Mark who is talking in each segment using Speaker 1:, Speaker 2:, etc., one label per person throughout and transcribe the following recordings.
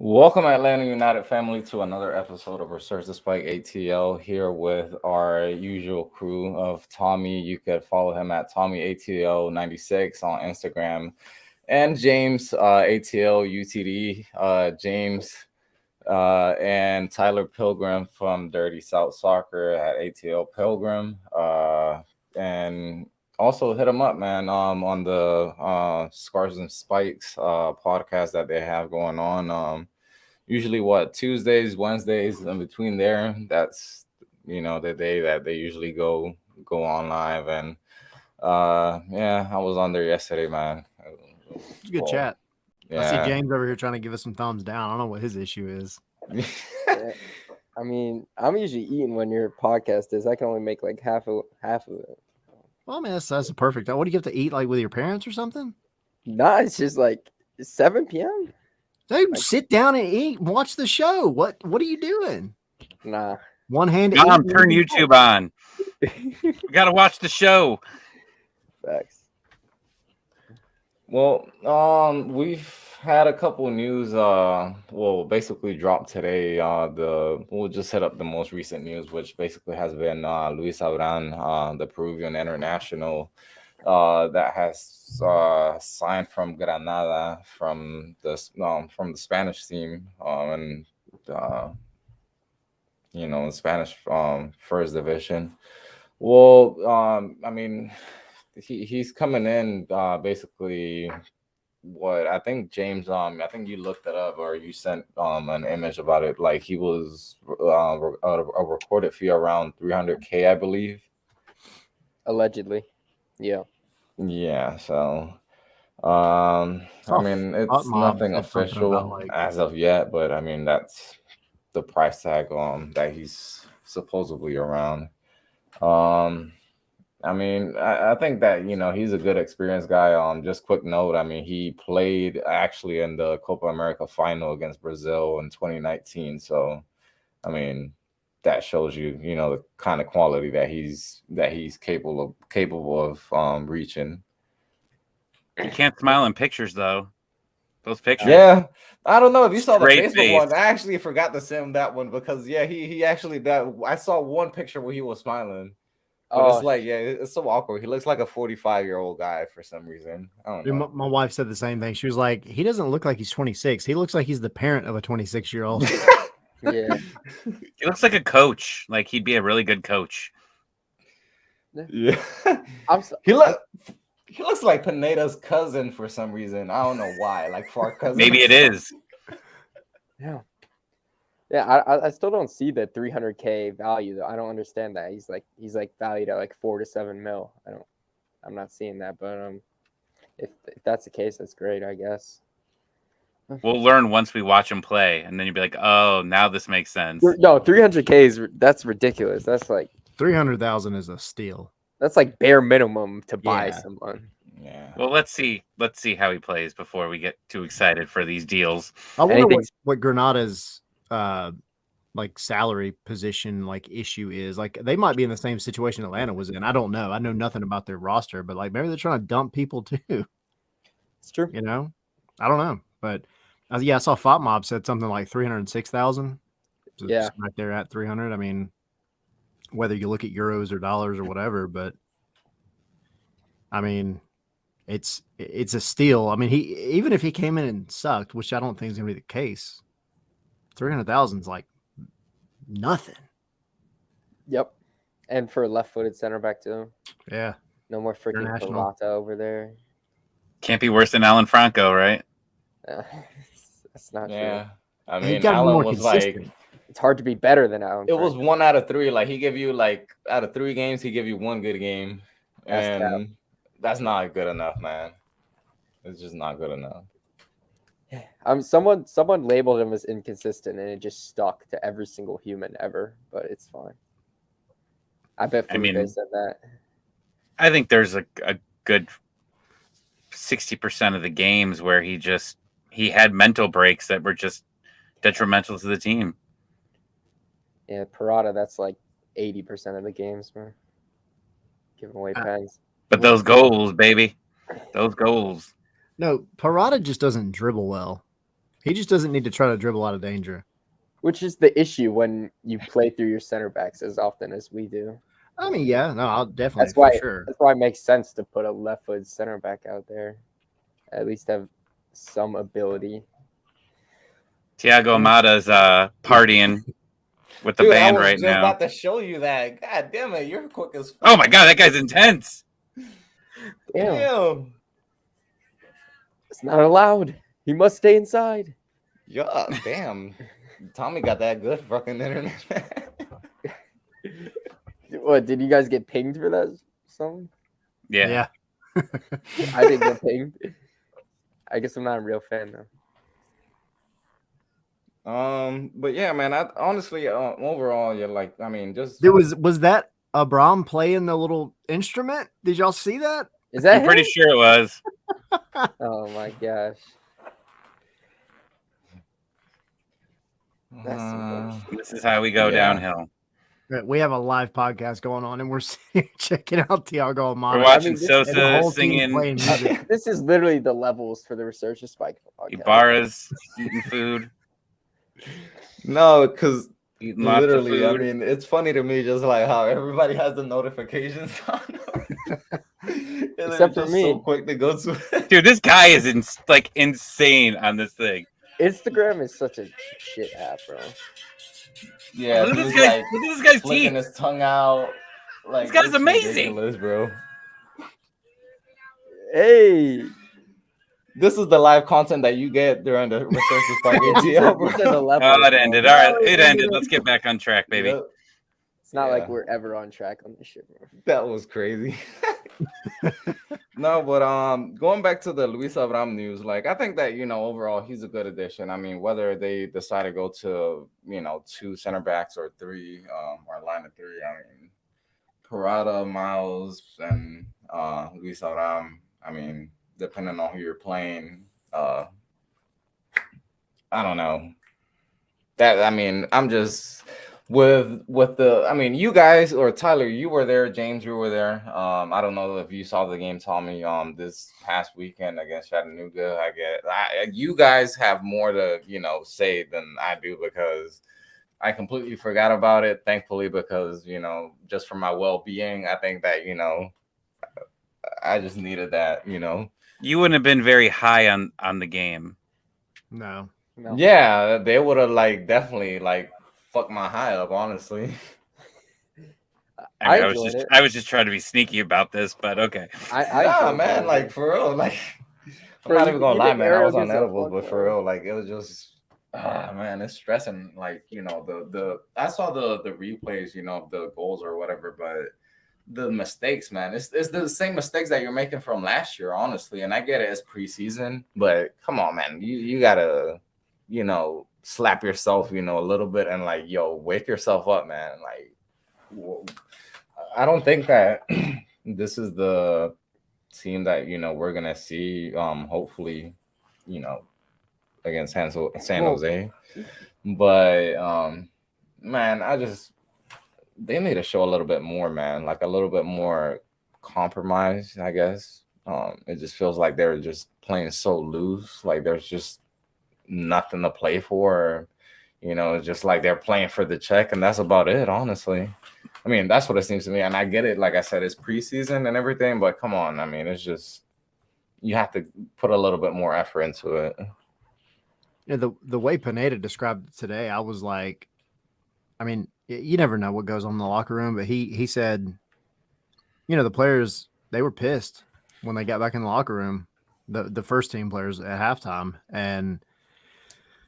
Speaker 1: Welcome, Atlanta United family, to another episode of Resurge The Spike ATL. Here with our usual crew of Tommy. You could follow him at Tommy ATL 96 on Instagram, and James ATL UTD. James and Tyler Pilgrim from Dirty South Soccer at ATL Pilgrim. And also hit them up, man, on the Scars and Spikes podcast that they have going on. Usually what, Tuesdays, Wednesdays, in between there. That's the day that they usually go on live. And yeah, I was on there yesterday, man.
Speaker 2: It's a good chat. I see James over here trying to give us some thumbs down. I don't know what his issue is.
Speaker 3: Yeah. I mean, I'm usually eating when your podcast is. I can only make like half of it.
Speaker 2: Well, I mean, that's a perfect. What do you have to eat, like with your parents or something?
Speaker 3: Nah, it's just like 7 p.m.
Speaker 2: Dude, sit down and eat. Watch the show. What are you doing?
Speaker 3: Nah.
Speaker 2: One hand.
Speaker 4: Mom, turn YouTube on. We gotta watch the show.
Speaker 3: Facts.
Speaker 1: Well, we've had a couple news. Basically dropped today. We'll just set up the most recent news, which basically has been Luis Abran, the Peruvian international, that has signed from Granada from the Spanish team, and the Spanish first division. Well, I mean, he's coming in basically. What I think, James, I think you looked it up, or you sent an image about it. Like, he was a recorded fee around 300K, I believe.
Speaker 3: Allegedly, yeah.
Speaker 1: Yeah. So, I mean, it's nothing official as of yet, but I mean, that's the price tag that he's supposedly around. I mean, I think that, he's a good experienced guy. Just quick note, I mean, he played actually in the Copa America final against Brazil in 2019. So, I mean, that shows you, the kind of quality that he's capable of reaching.
Speaker 4: You can't smile in pictures, though. Those pictures.
Speaker 1: Yeah, I don't know if you saw the
Speaker 4: Straight
Speaker 1: Facebook
Speaker 4: face.
Speaker 1: one. I actually forgot to send that one because he actually, that I saw one picture where he was smiling. But it's like, it's so awkward. He looks like a 45-year-old guy for some reason. I don't know.
Speaker 2: My wife said the same thing. She was like, he doesn't look like he's 26. He looks like he's the parent of a 26-year-old.
Speaker 3: Yeah.
Speaker 4: He looks like a coach. Like, he'd be a really good coach.
Speaker 1: Yeah. He looks like Pineda's cousin for some reason. I don't know why. Like, far cousin.
Speaker 4: Maybe it is.
Speaker 3: Yeah. Yeah, I still don't see the 300K value though. I don't understand that. He's like valued at like 4 to 7 mil. I'm not seeing that, but if that's the case, that's great, I guess.
Speaker 4: We'll learn once we watch him play, and then you'll be like, "Oh, now this makes sense."
Speaker 3: No, 300K that's ridiculous. That's like
Speaker 2: 300,000 is a steal.
Speaker 3: That's like bare minimum to buy someone.
Speaker 1: Yeah.
Speaker 4: Well, let's see how he plays before we get too excited for these deals.
Speaker 2: I wonder what Granada's like salary position issue is. Like, they might be in the same situation Atlanta was in. I don't know. I know nothing about their roster, but like maybe they're trying to dump people too.
Speaker 3: It's true.
Speaker 2: I don't know, but I saw FotMob said something like 306,000. So
Speaker 3: yeah,
Speaker 2: right there at 300. I mean, whether you look at euros or dollars or whatever, but I mean, it's a steal. I mean, even if he came in and sucked, which I don't think is going to be the case, 300,000 is like nothing.
Speaker 3: Yep. And for a left-footed center back too.
Speaker 2: Yeah.
Speaker 3: No more freaking Pilata over there.
Speaker 4: Can't be worse than Alan Franco, right?
Speaker 3: That's not
Speaker 1: true. I
Speaker 2: mean, Alan was consistent.
Speaker 3: Like, it's hard to be better than Alan
Speaker 1: Franco. It was 1 out of 3. Like, he gave you, like, out of 3 games, he gave you 1 good game. And that's not good enough, man. It's just not good enough.
Speaker 3: Someone labeled him as inconsistent, and it just stuck to every single human ever. But it's fine. I bet Felipe said that.
Speaker 4: I think there's a good 60% of the games where he had mental breaks that were just detrimental to the team.
Speaker 3: Yeah, Parada, that's like 80% of the games, man. Giving away pens.
Speaker 4: But those goals, baby. Those goals.
Speaker 2: No, Parada just doesn't dribble well. He just doesn't need to try to dribble out of danger.
Speaker 3: Which is the issue when you play through your center backs as often as we do.
Speaker 2: I mean, yeah, no, I'll definitely
Speaker 3: That's why
Speaker 2: for sure.
Speaker 3: that's why it makes sense to put a left-footed center back out there. At least have some ability.
Speaker 4: Thiago Amada's partying with the
Speaker 1: Dude, I
Speaker 4: band
Speaker 1: was
Speaker 4: right
Speaker 1: just
Speaker 4: now.
Speaker 1: about to show you that. God damn it, you're quick as fuck.
Speaker 4: Oh my god, that guy's intense.
Speaker 3: Damn. It's not allowed. He must stay inside.
Speaker 1: Yeah, damn. Tommy got that good fucking internet.
Speaker 3: What, did you guys get pinged for that song?
Speaker 4: Yeah.
Speaker 3: I didn't get pinged. I guess I'm not a real fan though.
Speaker 1: But yeah, man, I honestly overall, you're like, I mean, just
Speaker 2: There was that Abram playing the little instrument? Did y'all see that?
Speaker 3: Is that
Speaker 4: I'm pretty
Speaker 3: him?
Speaker 4: sure it was.
Speaker 3: Oh my gosh. That's too much.
Speaker 4: This is how we go
Speaker 1: Yeah.
Speaker 4: downhill.
Speaker 2: We have a live podcast going on, and we're sitting checking out Thiago Amada.
Speaker 4: We're watching
Speaker 3: this-
Speaker 2: and the
Speaker 4: Sosa
Speaker 2: whole team
Speaker 4: singing
Speaker 2: playing music.
Speaker 3: This is literally the levels for the Resurge The Spike podcast.
Speaker 4: Ibarra's eating food,
Speaker 1: no, because
Speaker 4: eating lots
Speaker 1: literally,
Speaker 4: of
Speaker 1: I
Speaker 4: food.
Speaker 1: mean, it's funny to me just like how everybody has the notifications on. And they're
Speaker 3: Except for
Speaker 1: just
Speaker 3: me.
Speaker 1: so quick to go to it.
Speaker 4: Dude, this guy is insane on this thing.
Speaker 3: Instagram is such a shit app, bro.
Speaker 1: Yeah,
Speaker 4: look, at
Speaker 1: he's
Speaker 4: this
Speaker 1: like
Speaker 4: look at this guy's
Speaker 1: flicking
Speaker 4: teeth.
Speaker 1: his tongue out. Like
Speaker 4: This guy's
Speaker 1: it's
Speaker 4: amazing.
Speaker 1: ridiculous, bro.
Speaker 3: Hey,
Speaker 1: This is the live content that you get during the Resurge The Spike ATL,
Speaker 3: these are the
Speaker 1: bro.
Speaker 3: levels.
Speaker 4: Oh, it ended. All right, it ended. Let's get back on track, baby.
Speaker 1: Yep.
Speaker 3: It's not like
Speaker 1: Yeah.
Speaker 3: we're ever on track on this shit, bro.
Speaker 1: That was crazy. No, but going back to the Luis Abram news, like I think that overall he's a good addition. I mean, whether they decide to go to 2 center backs or 3, or line of 3, I mean, Parada, Miles, and Luis Abram. I mean, depending on who you're playing, I don't know. That I mean, I'm just with the. I mean, you guys or Tyler, you were there. James, you were there. I don't know if you saw the game, Tommy. This past weekend against Chattanooga. You guys have more to say than I do because I completely forgot about it. Thankfully, because just for my well-being, I think that I just needed that.
Speaker 4: You wouldn't have been very high on the game.
Speaker 2: No.
Speaker 3: No.
Speaker 1: Yeah, they would have definitely fucked my high up, honestly.
Speaker 3: I
Speaker 4: I
Speaker 3: enjoyed it.
Speaker 4: I was just trying to be sneaky about this, but okay.
Speaker 3: I
Speaker 1: Nah,
Speaker 3: enjoyed
Speaker 1: man,
Speaker 3: it.
Speaker 1: for real, I'm
Speaker 3: Bro,
Speaker 1: not
Speaker 3: you-
Speaker 1: even gonna
Speaker 3: you
Speaker 1: lie,
Speaker 3: think
Speaker 1: man. I was on
Speaker 3: Ariel gives a
Speaker 1: edibles,
Speaker 3: fuck,
Speaker 1: but for
Speaker 3: bro?
Speaker 1: real, it was just, man, it's stressing. The I saw the replays, of the goals or whatever, but the mistakes, man, it's the same mistakes that you're making from last year, honestly. And I get it, it's preseason, but come on, man, you gotta, slap yourself, a little bit and wake yourself up, man. I don't think that this is the team that we're gonna see. Hopefully, against San Jose. But man, they need to show a little bit more, man. Like a little bit more compromise, I guess. It just feels like they're just playing so loose. Like there's just nothing to play for. It's just like they're playing for the check, and that's about it, honestly. I mean, that's what it seems to me. And I get it, like I said, it's preseason and everything, but come on. I mean, it's just you have to put a little bit more effort into it.
Speaker 2: Yeah, the way Pineda described it today, I was like, I mean, you never know what goes on in the locker room, but he said, the players, they were pissed when they got back in the locker room, the first team players at halftime, and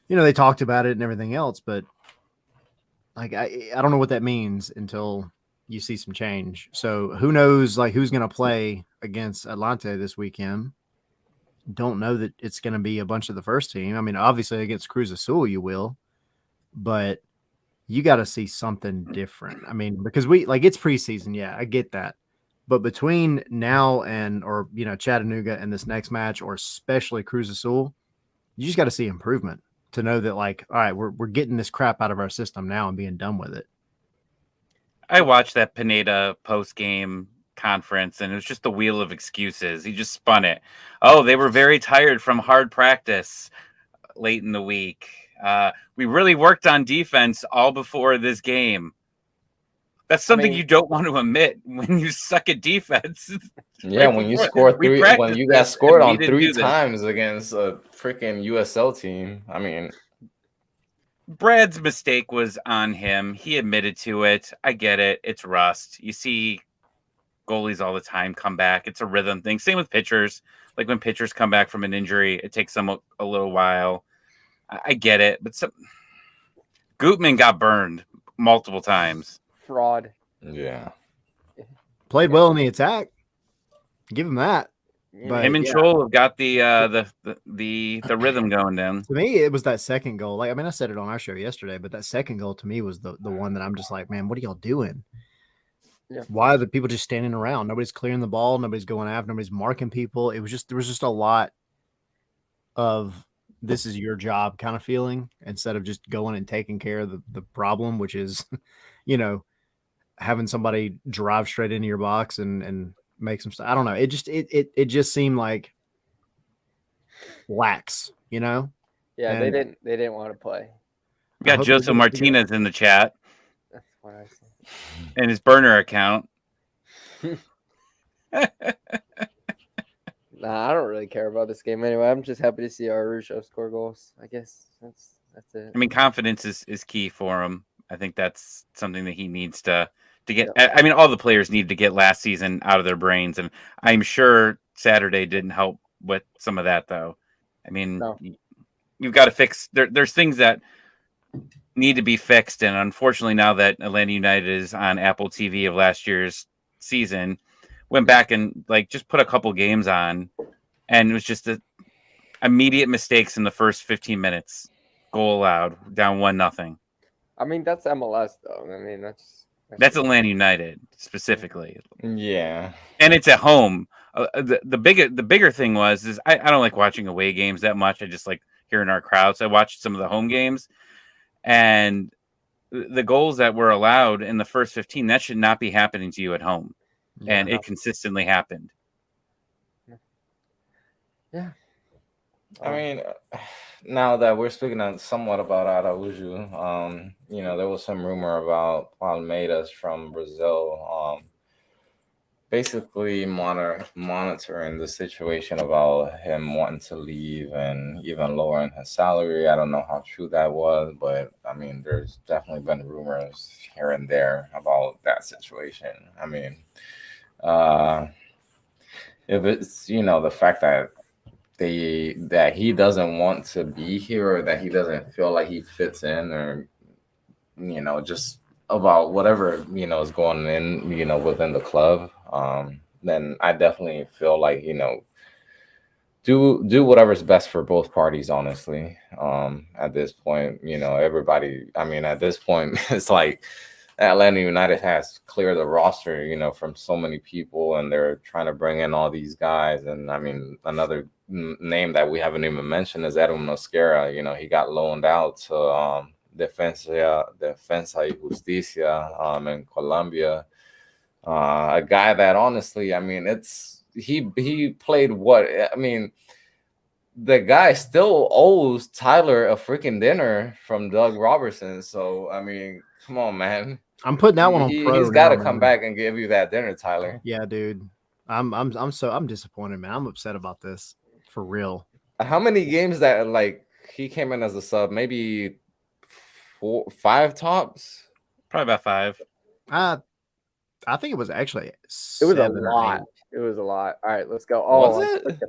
Speaker 2: they talked about it and everything else, but like I don't know what that means until you see some change. So who knows who's going to play against Atlante this weekend? Don't know that it's going to be a bunch of the first team. I mean, obviously against Cruz Azul you will, but you got to see something different. I mean, because it's preseason, yeah, I get that. But between now and Chattanooga and this next match, or especially Cruz Azul, you just got to see improvement to know that all right, we're getting this crap out of our system now and being done with it.
Speaker 4: I watched that Pineda post game conference, and it was just the wheel of excuses. He just spun it. Oh, they were very tired from hard practice. late in the week. We really worked on defense all before this game. That's something you don't want to admit when you suck at defense.
Speaker 1: Yeah,
Speaker 4: Right
Speaker 1: when you
Speaker 4: before-
Speaker 1: score
Speaker 4: we
Speaker 1: 3, when
Speaker 4: practiced
Speaker 1: you got
Speaker 4: this,
Speaker 1: scored
Speaker 4: and we
Speaker 1: on
Speaker 4: didn't
Speaker 1: 3
Speaker 4: do this.
Speaker 1: times against a freaking USL team. I mean,
Speaker 4: Brad's mistake was on him. He admitted to it. I get it. It's rust. You see goalies all the time come back. It's a rhythm thing. Same with pitchers. Like when pitchers come back from an injury, it takes them a little while. I get it. But Gutman got burned multiple times.
Speaker 3: Fraud.
Speaker 1: yeah.
Speaker 2: Played well in the attack. Give him that. But
Speaker 4: Him and
Speaker 2: yeah,
Speaker 4: Chol have got the rhythm going down.
Speaker 2: to me, it was that second goal. Like, I mean, I said it on our show yesterday, but that second goal to me was the one that I'm just like, man, what are y'all doing?
Speaker 3: Yeah.
Speaker 2: Why are the people just standing around? Nobody's clearing the ball. Nobody's going after. Nobody's marking people. There was just a lot of this is your job kind of feeling instead of just going and taking care of the problem, which is, having somebody drive straight into your box and make some stuff. I don't know. It just seemed like lax,
Speaker 3: Yeah,
Speaker 2: And-
Speaker 3: they didn't want to play.
Speaker 4: We got
Speaker 2: hope
Speaker 4: Joseph
Speaker 2: they get it
Speaker 4: Martinez in the chat
Speaker 3: That's what I said.
Speaker 4: and his burner account.
Speaker 3: Nah, I don't really care about this game anyway. I'm just happy to see our Rusho score goals. I guess that's it.
Speaker 4: I mean, confidence is key for him. I think that's something that he needs to get. I mean, all the players need to get last season out of their brains, and I'm sure Saturday didn't help with some of that, though. I mean,
Speaker 3: No.
Speaker 4: you've got to fix. There's things that need to be fixed, and unfortunately, now that Atlanta United is on Apple TV of last year's season, went back and just put a couple games on, and it was just immediate mistakes in the first 15 minutes. Goal allowed, down 1-0.
Speaker 3: I mean, that's MLS though. I mean,
Speaker 4: That's Atlanta United specifically,
Speaker 1: Yeah.
Speaker 4: and it's at home. The bigger thing is I don't like watching away games that much. I just like hearing our crowds. I watched some of the home games, and the goals that were allowed in the first 15, that should not be happening to you at home, and it consistently happened.
Speaker 3: Yeah.
Speaker 1: I mean, now that we're speaking somewhat about Araujo, there was some rumor about Palmeiras from Brazil, basically monitoring the situation about him wanting to leave and even lowering his salary. I don't know how true that was, but I mean, there's definitely been rumors here and there about that situation. I mean, if it's the fact that he doesn't want to be here, or that he doesn't feel like he fits in, or just about whatever is going in within the club, then I definitely feel like do whatever's best for both parties, honestly. At this point, everybody, I mean, at this point it's like Atlanta United has cleared the roster, from so many people, and they're trying to bring in all these guys. And I mean, another name that we haven't even mentioned is Edwin Mosquera. He got loaned out to Defensa y Justicia in Colombia. A guy that honestly, I mean, he played what? I mean, the guy still owes Tyler a freaking dinner from Doug Robertson. So I mean, come on, man.
Speaker 2: I'm putting that one on pro.
Speaker 1: He's got to come back and give you that dinner, Tyler.
Speaker 2: Yeah, dude. I'm disappointed, man. I'm upset about this for real.
Speaker 1: How many games that he came in as a sub? Maybe 4, 5 tops.
Speaker 4: Probably about 5.
Speaker 2: I think it was actually
Speaker 3: It was a
Speaker 2: 7 or
Speaker 3: lot.
Speaker 2: 8.
Speaker 3: It was a lot. All right, let's go.
Speaker 1: Was it?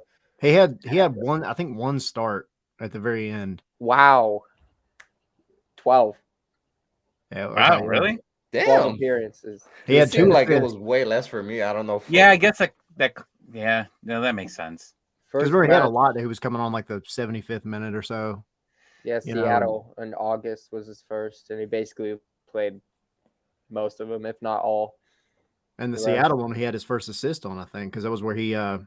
Speaker 2: He had one start at the very end.
Speaker 3: Wow. 12.
Speaker 2: Yeah,
Speaker 4: Wow,
Speaker 2: okay,
Speaker 4: really?
Speaker 3: 12
Speaker 1: Damn.
Speaker 3: appearances.
Speaker 2: He had
Speaker 1: It seemed
Speaker 2: 2
Speaker 1: like it
Speaker 2: assists.
Speaker 1: was way less for me. I don't know.
Speaker 4: Yeah, I guess yeah, no, that makes sense.
Speaker 2: Because
Speaker 3: First
Speaker 2: we had a
Speaker 3: match,
Speaker 2: lot that he was coming on like the 75th minute or so.
Speaker 3: yeah,
Speaker 2: you know.
Speaker 3: Seattle in August was his first, and he basically played most of them, if not all.
Speaker 2: And the
Speaker 3: Right.
Speaker 2: Seattle one, he had his first assist on, I think, because that was where he
Speaker 3: No,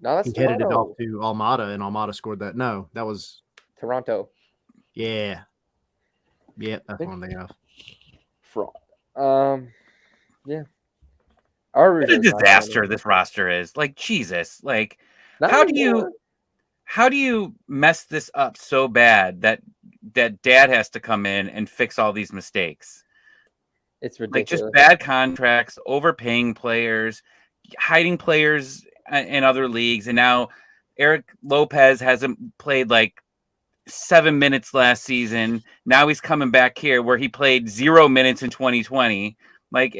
Speaker 3: that's
Speaker 2: headed it
Speaker 3: Toronto.
Speaker 2: off to Almada, and Almada scored that. No, that was
Speaker 3: Toronto.
Speaker 2: yeah, that's
Speaker 3: think-
Speaker 2: one thing of.
Speaker 3: Fraud. Yeah. Our
Speaker 4: What a disaster this roster is. Like, Jesus. Like, how do you how do you mess this up so bad that dad has to come in and fix all these mistakes?
Speaker 3: It's
Speaker 4: Like just
Speaker 3: ridiculous.
Speaker 4: bad contracts, overpaying players, hiding players in other leagues, and now Eric Lopez hasn't played like 7 minutes last season. Now he's coming back here where he played 0 minutes in 2020. Like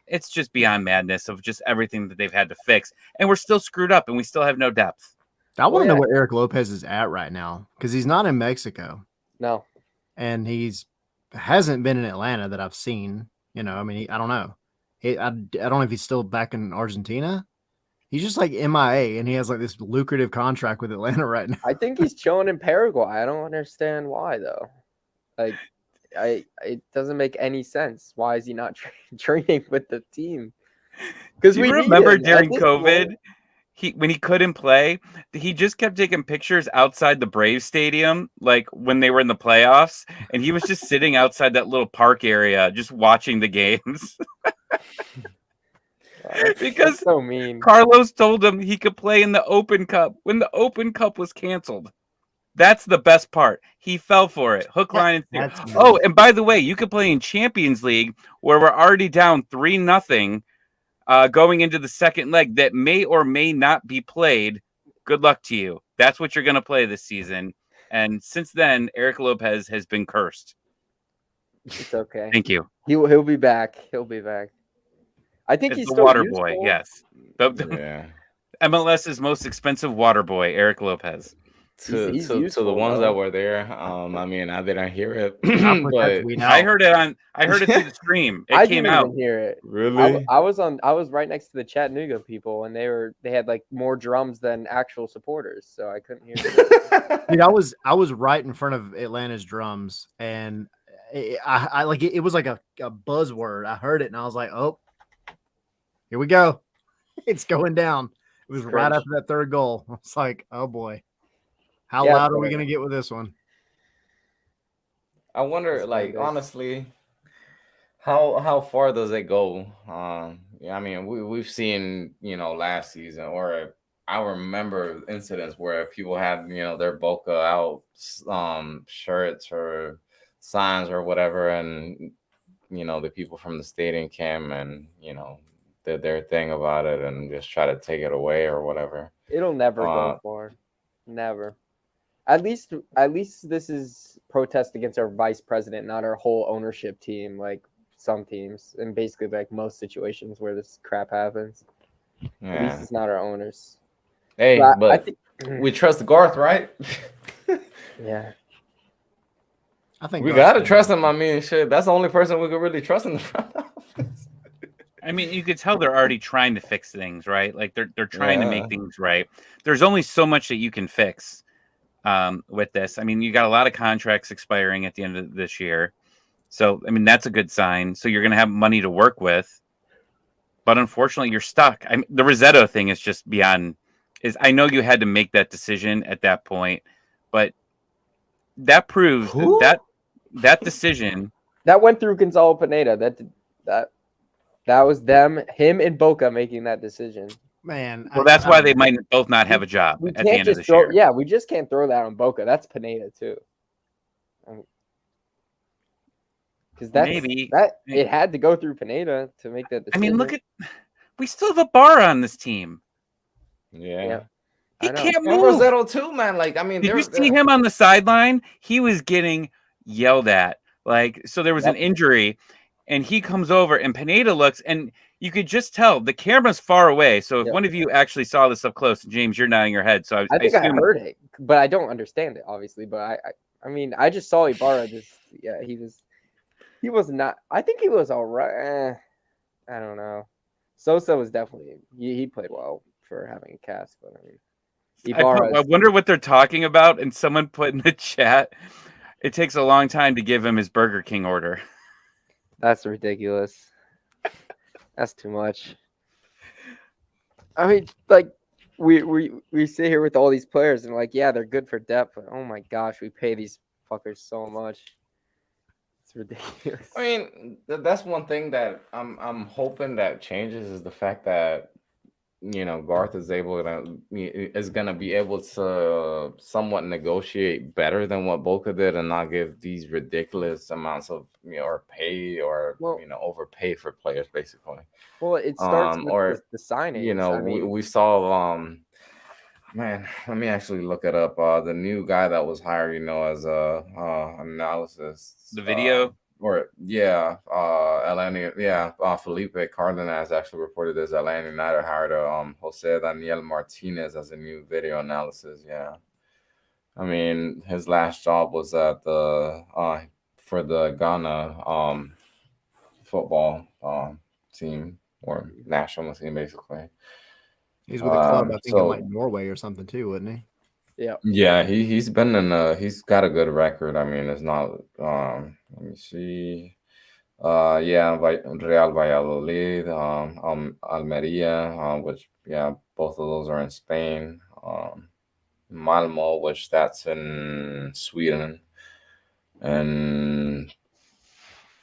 Speaker 4: it's just beyond madness of just everything that they've had to fix, and we're still screwed up, and we still have no depth.
Speaker 2: I want to
Speaker 3: yeah.
Speaker 2: know where Eric Lopez is at right now because he's not in Mexico
Speaker 3: No.
Speaker 2: and hasn't been in Atlanta that I've seen. You know, I mean, I don't know. I don't know if he's still back in Argentina. He's just like MIA, and he has like this lucrative contract with Atlanta right now.
Speaker 3: I think he's chilling in Paraguay. I don't understand why though. Like, it doesn't make any sense. Why is he not training with the team? Because
Speaker 4: Do
Speaker 3: we
Speaker 4: you
Speaker 3: need
Speaker 4: remember
Speaker 3: him.
Speaker 4: during
Speaker 3: At this
Speaker 4: COVID,
Speaker 3: point-
Speaker 4: when he couldn't play, he just kept taking pictures outside the Braves stadium, like when they were in the playoffs, and he was just sitting outside that little park area, just watching the games. Because
Speaker 3: that's so mean.
Speaker 4: Carlos told him he could play in the Open Cup when the Open Cup was canceled. That's the best part. He fell for it. Hook, line, and sinker.
Speaker 2: That's
Speaker 4: Oh, and by the way, you could play in Champions League where we're already down 3-0 going into the second leg that may or may not be played. Good luck to you. That's what you're going to play this season. And since then, Eric Lopez has been cursed.
Speaker 3: It's okay.
Speaker 4: Thank you.
Speaker 3: He'll be back. He'll be back. I think
Speaker 4: It's
Speaker 3: he's
Speaker 4: the
Speaker 3: still
Speaker 4: water
Speaker 3: useful.
Speaker 4: boy. Yes.
Speaker 1: Yeah.
Speaker 4: MLS's most expensive water boy, Eric Lopez.
Speaker 3: He's
Speaker 1: To the
Speaker 3: useful,
Speaker 1: ones
Speaker 3: though.
Speaker 1: that were there, I mean, I didn't hear it,
Speaker 2: not for
Speaker 1: but
Speaker 2: we know.
Speaker 4: I heard it through the stream. It
Speaker 3: I
Speaker 4: came
Speaker 3: didn't
Speaker 4: out.
Speaker 3: even hear it.
Speaker 1: really,
Speaker 3: I was right next to the Chattanooga people, and they had like more drums than actual supporters, so I couldn't hear it.
Speaker 2: Dude, I was right in front of Atlanta's drums, and I like it was like a buzzword. I heard it, and I was like, "Oh, here we go, it's going down." It was
Speaker 3: It's
Speaker 2: right
Speaker 3: cringe.
Speaker 2: after that third goal. I was like, "Oh boy, how
Speaker 3: Yeah,
Speaker 2: loud are we
Speaker 3: but-
Speaker 2: gonna get with this one?"
Speaker 1: I wonder,
Speaker 3: That's
Speaker 1: like,
Speaker 3: fan base.
Speaker 1: honestly, how far does it go? Yeah, I mean, we've seen, last season, or I remember incidents where people had, their Boca out shirts or signs or whatever, and the people from the stadium came and did their thing about it and just try to take it away or whatever.
Speaker 3: It'll never go far. Never. At least this is protest against our vice president, not our whole ownership team, like some teams, and basically like most situations where this crap happens. At least
Speaker 1: Yeah.
Speaker 3: it's not our owners.
Speaker 1: Hey,
Speaker 3: But I
Speaker 1: but
Speaker 3: think,
Speaker 1: we trust Garth, right?
Speaker 3: yeah.
Speaker 2: I think
Speaker 1: We
Speaker 2: Garth's
Speaker 1: gotta
Speaker 2: gonna
Speaker 1: trust
Speaker 2: be-
Speaker 1: him. I mean, shit, that's the only person we could really trust in the front office.
Speaker 4: I mean, you could tell they're already trying to fix things, right? Like they're trying to make
Speaker 1: Yeah.
Speaker 4: things right. There's only so much that you can fix with this. I mean, you got a lot of contracts expiring at the end of this year. So, I mean, that's a good sign. So you're going to have money to work with. But unfortunately, you're stuck. The Rossetto thing is just beyond. I know you had to make that decision at that point, but that proves
Speaker 1: Who?
Speaker 4: that decision.
Speaker 3: That went through Gonzalo Pineda. That was him and Boca making that decision.
Speaker 2: Man.
Speaker 4: Well, that's why they might both not have a job
Speaker 3: We
Speaker 4: at the
Speaker 3: can't
Speaker 4: end of
Speaker 3: just
Speaker 4: this
Speaker 3: throw.
Speaker 4: year.
Speaker 3: Yeah, we just can't throw that on Boca. That's Pineda too. Because
Speaker 4: Maybe.
Speaker 3: it had to go through Pineda to make that
Speaker 4: I
Speaker 3: decision.
Speaker 4: mean, we still have a bar on this team.
Speaker 1: Yeah.
Speaker 4: He
Speaker 3: I know.
Speaker 4: can't
Speaker 1: And
Speaker 4: move.
Speaker 1: Rossetto too, man. Like, I mean,
Speaker 4: Did you see him on the sideline? He was getting yelled at. Like, so there was an
Speaker 3: Yep.
Speaker 4: injury, and he comes over, and Pineda looks, and you could just tell the camera's far away. So if
Speaker 3: Yep.
Speaker 4: one of you actually saw this up close, James, you're nodding your head. So
Speaker 3: I think I
Speaker 4: assume
Speaker 3: heard it, but I don't understand it, obviously. But I mean, I just saw Ibarra. He was not. I think he was all right. I don't know. Sosa was definitely he played well for having a cast, but I mean, Ibarra.
Speaker 4: I wonder what they're talking about. And someone put in the chat, it takes a long time to give him his Burger King order.
Speaker 3: That's ridiculous. That's too much. I mean, like we sit here with all these players and like, yeah, they're good for depth, but oh my gosh, we pay these fuckers so much. It's ridiculous.
Speaker 1: I mean, that's one thing that I'm hoping that changes is the fact that Garth is gonna be able to somewhat negotiate better than what Boca did and not give these ridiculous amounts of or pay or
Speaker 3: Well,
Speaker 1: overpay for players basically.
Speaker 3: well, it starts with
Speaker 1: Or
Speaker 3: the signings. I mean,
Speaker 1: we saw man, let me actually look it up. The new guy that was hired, as a analysis.
Speaker 4: The video.
Speaker 1: Felipe Cardenas actually reported this. Atlanta United hired Jose Daniel Martinez as a new video analysis. Yeah, I mean his last job was at the for the Ghana football team or national team basically.
Speaker 2: He's with a club, I think, in
Speaker 1: So
Speaker 2: like Norway or something too, wasn't he?
Speaker 3: yeah.
Speaker 1: yeah, he's been he's got a good record. I mean, it's not let me see. Real Valladolid, Almeria, which both of those are in Spain. Malmo, which that's in Sweden, and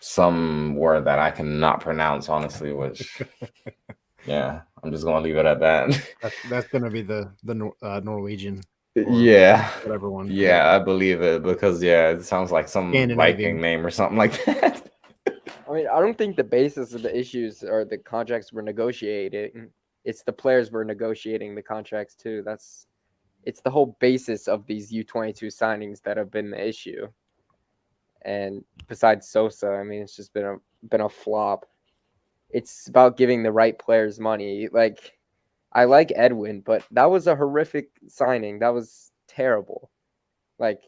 Speaker 1: some word that I cannot pronounce honestly, which yeah, I'm just gonna leave it at that.
Speaker 2: That's gonna be the Norwegian.
Speaker 1: Yeah,
Speaker 2: whatever one.
Speaker 1: Yeah, I believe it because it sounds like some Viking name or something like that.
Speaker 3: I mean, I don't think the basis of the issues are the contracts we're negotiating. It's the players we're negotiating the contracts to. It's the whole basis of these U22 signings that have been the issue. And besides Sosa, I mean, it's just been a flop. It's about giving the right players money. Like, I like Edwin, but that was a horrific signing. That was terrible. Like,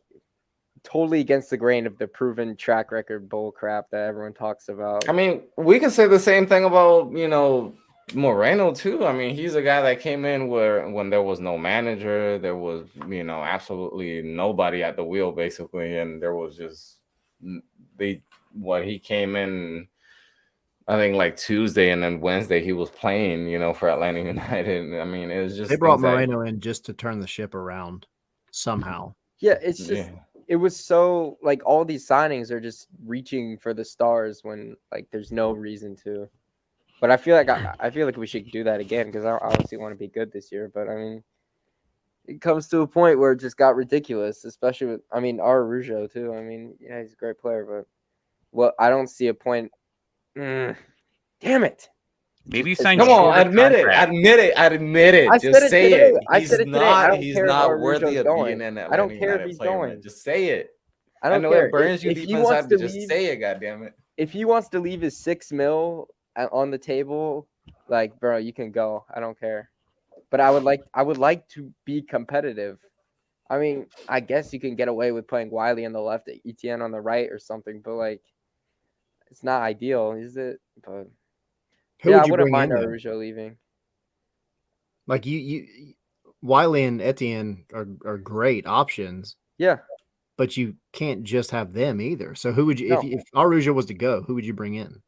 Speaker 3: totally against the grain of the proven track record bull crap that everyone talks about.
Speaker 1: I mean, we can say the same thing about, Moreno too. I mean, he's a guy that came in when there was no manager, there was, absolutely nobody at the wheel basically, and there was just he came in I think like Tuesday and then Wednesday he was playing, for Atlanta United. I mean, it was just
Speaker 2: they brought Moreno in just to turn the ship around somehow.
Speaker 3: Yeah, it's just it was so like all these signings are just reaching for the stars when like there's no reason to. But I feel like we should do that again because I obviously want to be good this year. But I mean, it comes to a point where it just got ridiculous, especially with Araujo too. I mean, yeah, he's a great player, but I don't see a point. Damn it!
Speaker 4: Maybe you sign.
Speaker 1: Come on, admit it. Just say it. He's not worthy of being in that.
Speaker 3: I don't care if he's going.
Speaker 1: Just say it.
Speaker 3: I don't care.
Speaker 1: It burns you deep inside, but just say it. Goddamn it.
Speaker 3: If he wants to leave his $6 million on the table, like, bro, you can go. I don't care. But I would like to be competitive. I mean, I guess you can get away with playing Wiley on the left, Etienne on the right, or something. But like, it's not ideal, is it? But I wouldn't mind Araujo leaving.
Speaker 2: Like you Wiley and Etienne are great options.
Speaker 3: Yeah.
Speaker 2: But you can't just have them either. So who would you if Araujo was to go, who would you bring in?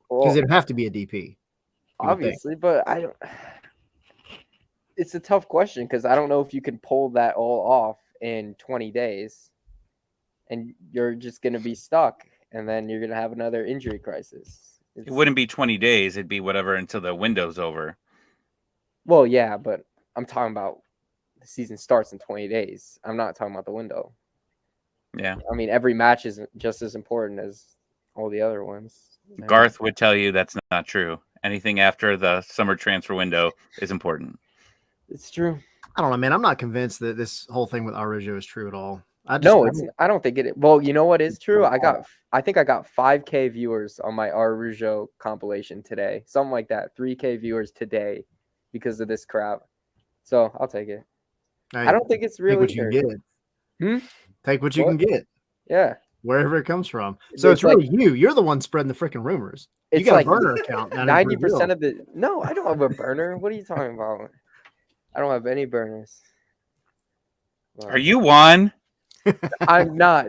Speaker 2: Because it'd have to be a DP.
Speaker 3: Obviously, but I don't. It's a tough question because I don't know if you can pull that all off in 20 days, and you're just gonna be stuck, and then you're gonna have another injury crisis.
Speaker 4: It wouldn't be 20 days; it'd be whatever until the window's over.
Speaker 3: Well, yeah, but I'm talking about the season starts in 20 days. I'm not talking about the window.
Speaker 4: Yeah,
Speaker 3: I mean, every match is just as important as all the other ones.
Speaker 4: Garth would tell you that's not true. Anything after the summer transfer window is important.
Speaker 3: It's true.
Speaker 2: I don't know, man. I'm not convinced that this whole thing with Araujo is true at all.
Speaker 3: I don't think it. Well, you know what is true? I think I got 5K viewers on my Araujo compilation today. Something like that. 3K viewers today because of this crap. So I'll take it. I don't think it's really
Speaker 2: take what you can get. Take what you can get.
Speaker 3: Yeah.
Speaker 2: Wherever it comes from. So it's really you. You're the one spreading the freaking rumors. You got a burner account.
Speaker 3: 90% of the. No, I don't have a burner. What are you talking about? I don't have any burners.
Speaker 4: Well, are you one?
Speaker 3: I'm not.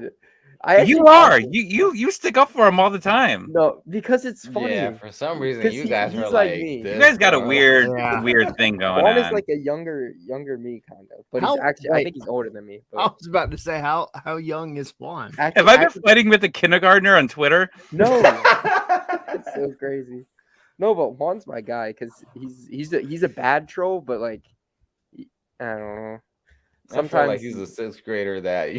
Speaker 4: You are. You stick up for him all the time.
Speaker 3: No, because it's funny.
Speaker 1: Yeah, for some reason you guys are
Speaker 3: like me.
Speaker 4: You guys got a weird thing going
Speaker 3: Juan
Speaker 4: on.
Speaker 3: Is like a younger me kind of, but he's actually I think he's older than me. But...
Speaker 2: I was about to say how young is Juan?
Speaker 4: Have I been fighting with a kindergartner on Twitter?
Speaker 3: No, it's so crazy. No, but Juan's my guy because he's a bad troll, but like I don't know.
Speaker 1: I feel
Speaker 3: Sometimes
Speaker 1: like he's a sixth grader that.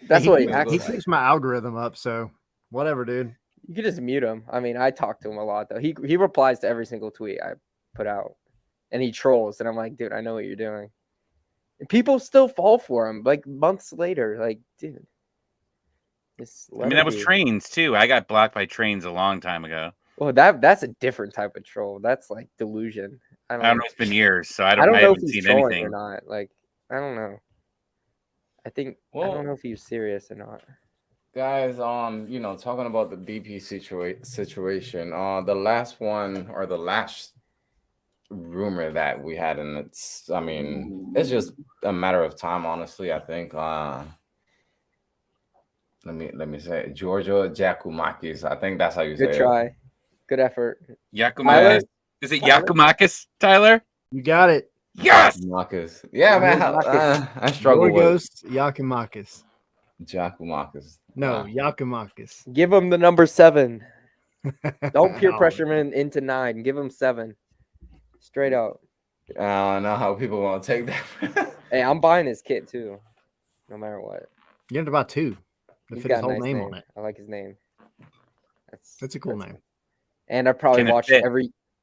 Speaker 3: that's
Speaker 2: Hey,
Speaker 3: what
Speaker 2: he
Speaker 3: he
Speaker 2: keeps,
Speaker 3: acts
Speaker 2: he
Speaker 3: like.
Speaker 2: keeps my algorithm up, so whatever, dude.
Speaker 3: You could just mute him. I mean, I talk to him a lot though. He replies to every single tweet I put out, and he trolls. And I'm like, dude, I know what you're doing. And people still fall for him like months later. Like, dude, just
Speaker 4: I
Speaker 3: let
Speaker 4: mean,
Speaker 3: it
Speaker 4: that was
Speaker 3: be.
Speaker 4: trains too. I got blocked by trains a long time ago.
Speaker 3: Well, that's a different type of troll. That's like delusion.
Speaker 4: I don't know. It's been years, so I
Speaker 3: I don't know if
Speaker 4: haven't
Speaker 3: he's
Speaker 4: seen
Speaker 3: trolling
Speaker 4: anything.
Speaker 3: or not. Like, I don't know. I don't
Speaker 1: Well,
Speaker 3: know if he's serious or not.
Speaker 1: guys, talking about the DP situation, the last one or the last rumor that we had, and it's just a matter of time, honestly. I think. Let me say it. Georgia Giacomakis. I think that's how you
Speaker 3: Good
Speaker 1: say
Speaker 3: try. Good effort.
Speaker 4: Yakumakis. Is it
Speaker 3: Tyler?
Speaker 4: Yakumakis, Tyler?
Speaker 2: You got it.
Speaker 1: it.
Speaker 4: Yes.
Speaker 1: Giacomakis. Yeah, man.
Speaker 3: Giacomakis.
Speaker 1: I struggle with
Speaker 2: Ghost Yakumakis.
Speaker 1: Giacomakis.
Speaker 2: No, Yakumakis.
Speaker 3: Give him the number 7. Don't peer
Speaker 2: No.
Speaker 3: pressure him into 9. Give him 7. Straight out.
Speaker 1: I don't know how people want to take that.
Speaker 3: Hey, I'm buying his kit too. No matter what.
Speaker 2: You have to buy 2 to
Speaker 3: He's
Speaker 2: fit his
Speaker 3: got a
Speaker 2: whole
Speaker 3: nice
Speaker 2: name
Speaker 3: name.
Speaker 2: on it.
Speaker 3: I like his name.
Speaker 2: That's a cool name.
Speaker 3: And I've probably
Speaker 4: Can it
Speaker 3: watched
Speaker 4: fit?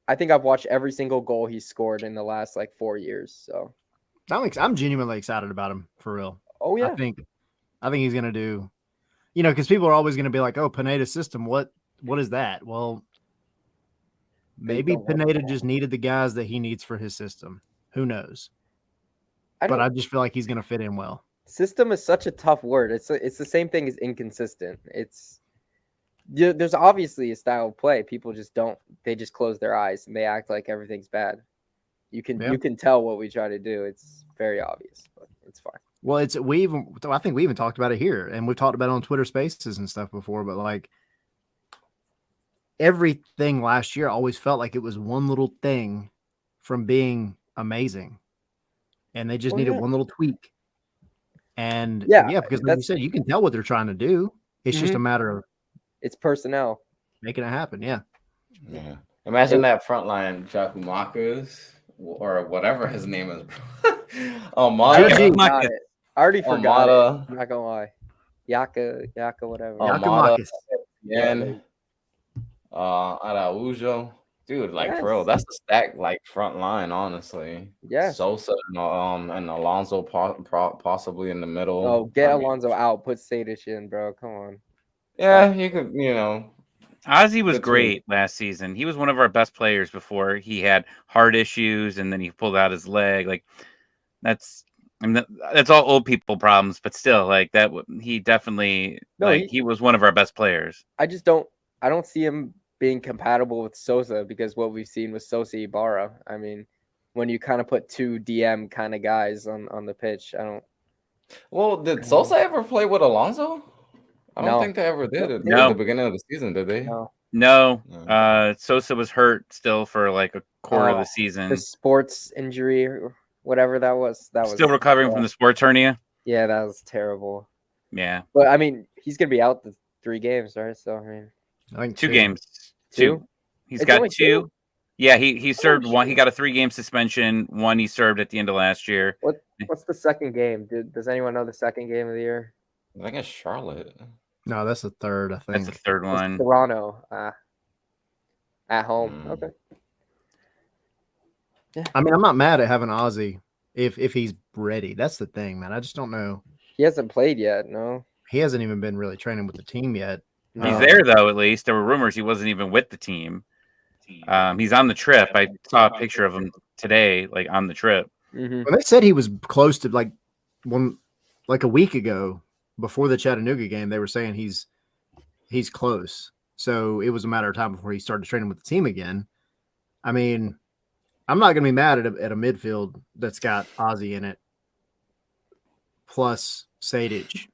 Speaker 3: I think I've watched every single goal he's scored in the last like 4 years. So
Speaker 2: I'm genuinely excited about him for real.
Speaker 3: oh yeah.
Speaker 2: I think he's gonna do, because people are always gonna be like, "Oh, Pineda's system. What is that?" Well, maybe
Speaker 3: don't want
Speaker 2: Pineda
Speaker 3: that.
Speaker 2: just needed the guys that he needs for his system. Who knows?
Speaker 3: I
Speaker 2: But
Speaker 3: don't
Speaker 2: I just feel like he's gonna fit in well.
Speaker 3: system is such a tough word. It's the same thing as inconsistent. There's obviously a style of play. People just don't. They just close their eyes and they act like everything's bad. You can tell what we try to do. It's very obvious, but it's fine.
Speaker 2: Well, I think we even talked about it here, and we've talked about it on Twitter Spaces and stuff before. But like everything last year, always felt like it was one little thing from being amazing, and they just needed one little tweak. And because like you said, you can tell what they're trying to do. It's just a matter of
Speaker 3: it's personnel
Speaker 2: making it happen. Yeah.
Speaker 1: Yeah. Imagine that front line, Giacomakis, or whatever his name is. Almada.
Speaker 3: Got it. I already forgot
Speaker 1: Almada.
Speaker 3: it. I'm not gonna lie. Yaka, whatever.
Speaker 1: Almada.
Speaker 2: Yakumakis.
Speaker 1: Araujo. Dude, like for real,
Speaker 3: Yes.
Speaker 1: that's a stack like front line, honestly.
Speaker 3: Yeah.
Speaker 1: Sosa and Alonso possibly in the middle.
Speaker 3: Oh, get Alonso out. Put Sadish in, bro. Come on.
Speaker 1: Yeah, you could,
Speaker 4: Ozzy was
Speaker 1: Good
Speaker 4: great last season. He was one of our best players before he had heart issues and then he pulled out his leg. Like that's all old people problems, but still, like that. He definitely he was one of our best players.
Speaker 3: I don't see him being compatible with Sosa because what we've seen with Sosa Ibarra. I mean, when you kind of put 2 DM kind of guys on the pitch, I don't.
Speaker 1: Well, did Sosa ever play with Alonso? I don't think they ever did at the beginning of the season, did they?
Speaker 3: No.
Speaker 4: Sosa was hurt still for like a quarter of the season.
Speaker 3: The sports injury or whatever that was. That was
Speaker 4: still recovering from the sports hernia.
Speaker 3: Yeah, that was terrible.
Speaker 4: Yeah.
Speaker 3: But I mean, he's gonna be out the 3 games, right? So I mean,
Speaker 2: I think
Speaker 4: 2 games.
Speaker 3: 2.
Speaker 4: He's got 2. Yeah, he served 1. He got a 3-game suspension. 1 he served at the end of last year.
Speaker 3: What's the second game? Does anyone know the second game of the year?
Speaker 1: I think it's Charlotte.
Speaker 2: No, that's the third. I think
Speaker 4: that's the third one.
Speaker 3: It's Toronto at home. Okay.
Speaker 2: Yeah. I mean, I'm not mad at having Ozzy if he's ready. That's the thing, man. I just don't know.
Speaker 3: He hasn't played yet. No.
Speaker 2: He hasn't even been really training with the team yet.
Speaker 4: He's there though. At least there were rumors he wasn't even with the team. He's on the trip. I saw a picture of him today, like on the trip.
Speaker 3: Mm-hmm.
Speaker 2: Well, they said he was close to like a week ago before the Chattanooga game. They were saying he's close. So it was a matter of time before he started training with the team again. I mean, I'm not going to be mad at a midfield that's got Ozzy in it plus Sadic.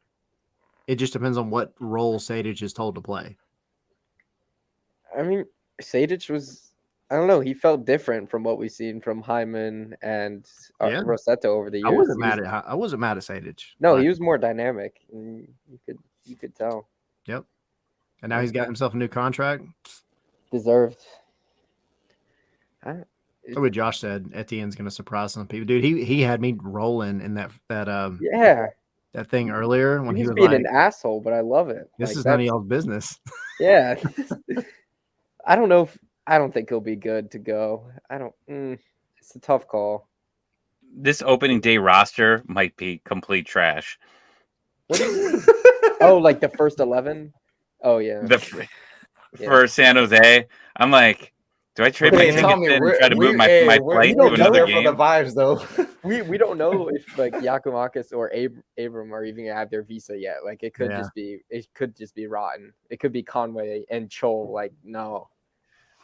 Speaker 2: It just depends on what role Sadic is told to play.
Speaker 3: I mean, Sadic was, I don't know, he felt different from what we've seen from Hyman and Rossetto over the years.
Speaker 2: I wasn't mad at Sadic.
Speaker 3: No, he was more dynamic. You could tell.
Speaker 2: Yep. And now he's got himself a new contract.
Speaker 3: Deserved.
Speaker 2: So what Josh said, Etienne's going to surprise some people. Dude, he had me rolling in that
Speaker 3: Yeah,
Speaker 2: that thing earlier when
Speaker 3: he
Speaker 2: he
Speaker 3: was
Speaker 2: was
Speaker 3: being
Speaker 2: like,
Speaker 3: an asshole, but I love it.
Speaker 2: "This
Speaker 3: Like,
Speaker 2: is none of
Speaker 3: that's
Speaker 2: y'all's business."
Speaker 3: yeah. I don't know if I don't think he'll be good to go. I don't. It's a tough call.
Speaker 4: This opening day roster might be complete trash.
Speaker 3: What do you mean? Oh, like the first 11? Oh yeah.
Speaker 4: For San Jose, I'm like, do I trade my
Speaker 1: Hey,
Speaker 4: tickets
Speaker 1: Tommy,
Speaker 4: in and try to move my flight to
Speaker 1: we're just
Speaker 4: another
Speaker 1: there for the
Speaker 4: game?
Speaker 1: vibes, though.
Speaker 3: We don't know if like Yakumakis or Abram are even gonna have their visa yet. Like it could just be rotten. It could be Conway and Chol. Like no,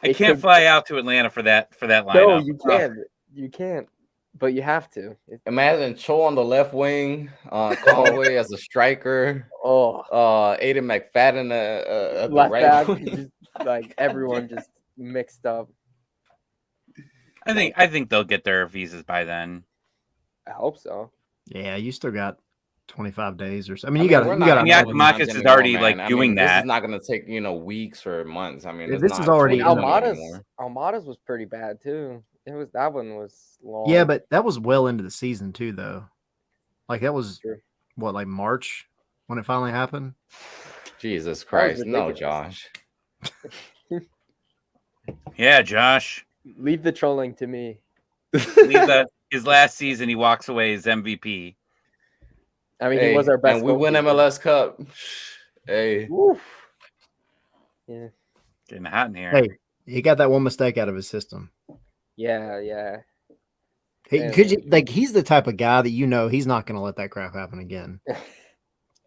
Speaker 4: I can't fly out to Atlanta for that lineup.
Speaker 3: No, you can't. You can't. But you have to.
Speaker 1: Imagine Cho on the left wing, Conway as a striker, Aiden McFadden at the
Speaker 3: left
Speaker 1: right
Speaker 3: back,
Speaker 1: wing.
Speaker 3: just like everyone just mixed up.
Speaker 4: I think they'll get their visas by then.
Speaker 3: I hope so.
Speaker 2: Yeah, you still got 25 days or so. I mean, you got
Speaker 4: Yakumakis is already doing that.
Speaker 1: This is not going to take weeks or months. I mean,
Speaker 2: this is already
Speaker 3: Almada's was pretty bad too. That one was long.
Speaker 2: Yeah, but that was well into the season too, though. Like that was what, like March when it finally happened.
Speaker 1: Jesus Christ, no, Josh.
Speaker 4: Yeah, Josh.
Speaker 3: Leave the trolling to me.
Speaker 4: His last season, he walks away as MVP.
Speaker 3: I mean, he was our best.
Speaker 1: And we win MLS Cup. Hey.
Speaker 3: Oof. Yeah.
Speaker 4: Getting hot in here.
Speaker 2: Hey, he got that one mistake out of his system.
Speaker 3: Yeah.
Speaker 2: He's the type of guy that he's not going to let that crap happen again.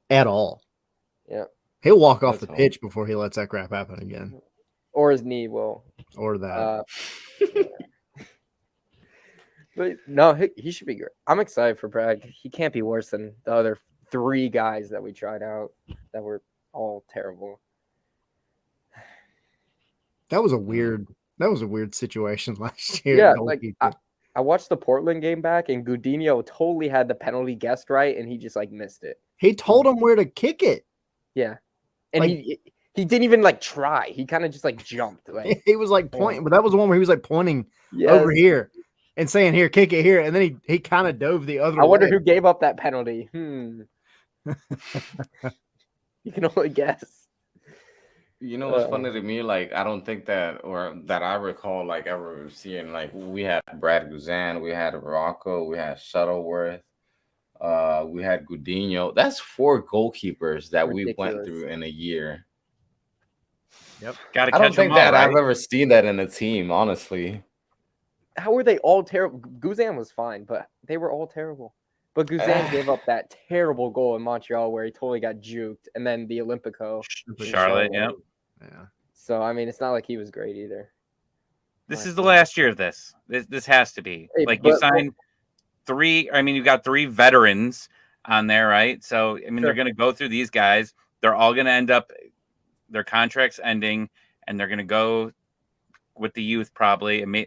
Speaker 2: At all.
Speaker 3: Yeah.
Speaker 2: He'll walk off the pitch before he lets that crap happen again.
Speaker 3: Or his knee will.
Speaker 2: Or that.
Speaker 3: But no, he should be great. I'm excited for Bragg. He can't be worse than the other 3 guys that we tried out that were all terrible.
Speaker 2: That was a weird situation last year.
Speaker 3: Yeah, like I watched the Portland game back, and Gudinho totally had the penalty guessed right, and he just missed it.
Speaker 2: He told him where to kick it.
Speaker 3: Yeah, and he didn't even try. He kind of just jumped.
Speaker 2: He was pointing, but that was the one where he was pointing over here and saying, "Here, kick it here," and then he kind of dove the other way.
Speaker 3: I wonder who gave up that penalty. You can only guess.
Speaker 1: You know what's funny to me? I don't think that I recall ever seeing we had Brad Guzan, we had Rocco, we had Shuttleworth, we had Gudinho. That's 4 goalkeepers that we went through in a year.
Speaker 2: Yep.
Speaker 1: I don't think that I've ever seen that in a team, honestly.
Speaker 3: How were they all terrible? Guzan was fine, but they were all terrible. But Guzan gave up that terrible goal in Montreal where he totally got juked, and then the Olympico.
Speaker 4: Charlotte, yeah.
Speaker 3: So, I mean, it's not like he was great either.
Speaker 4: This is the last year of this. This has to be. You signed 3. I mean, you got 3 veterans on there, right? So, I mean, they're going to go through these guys. They're all going to end up their contracts ending, and they're going to go with the youth probably and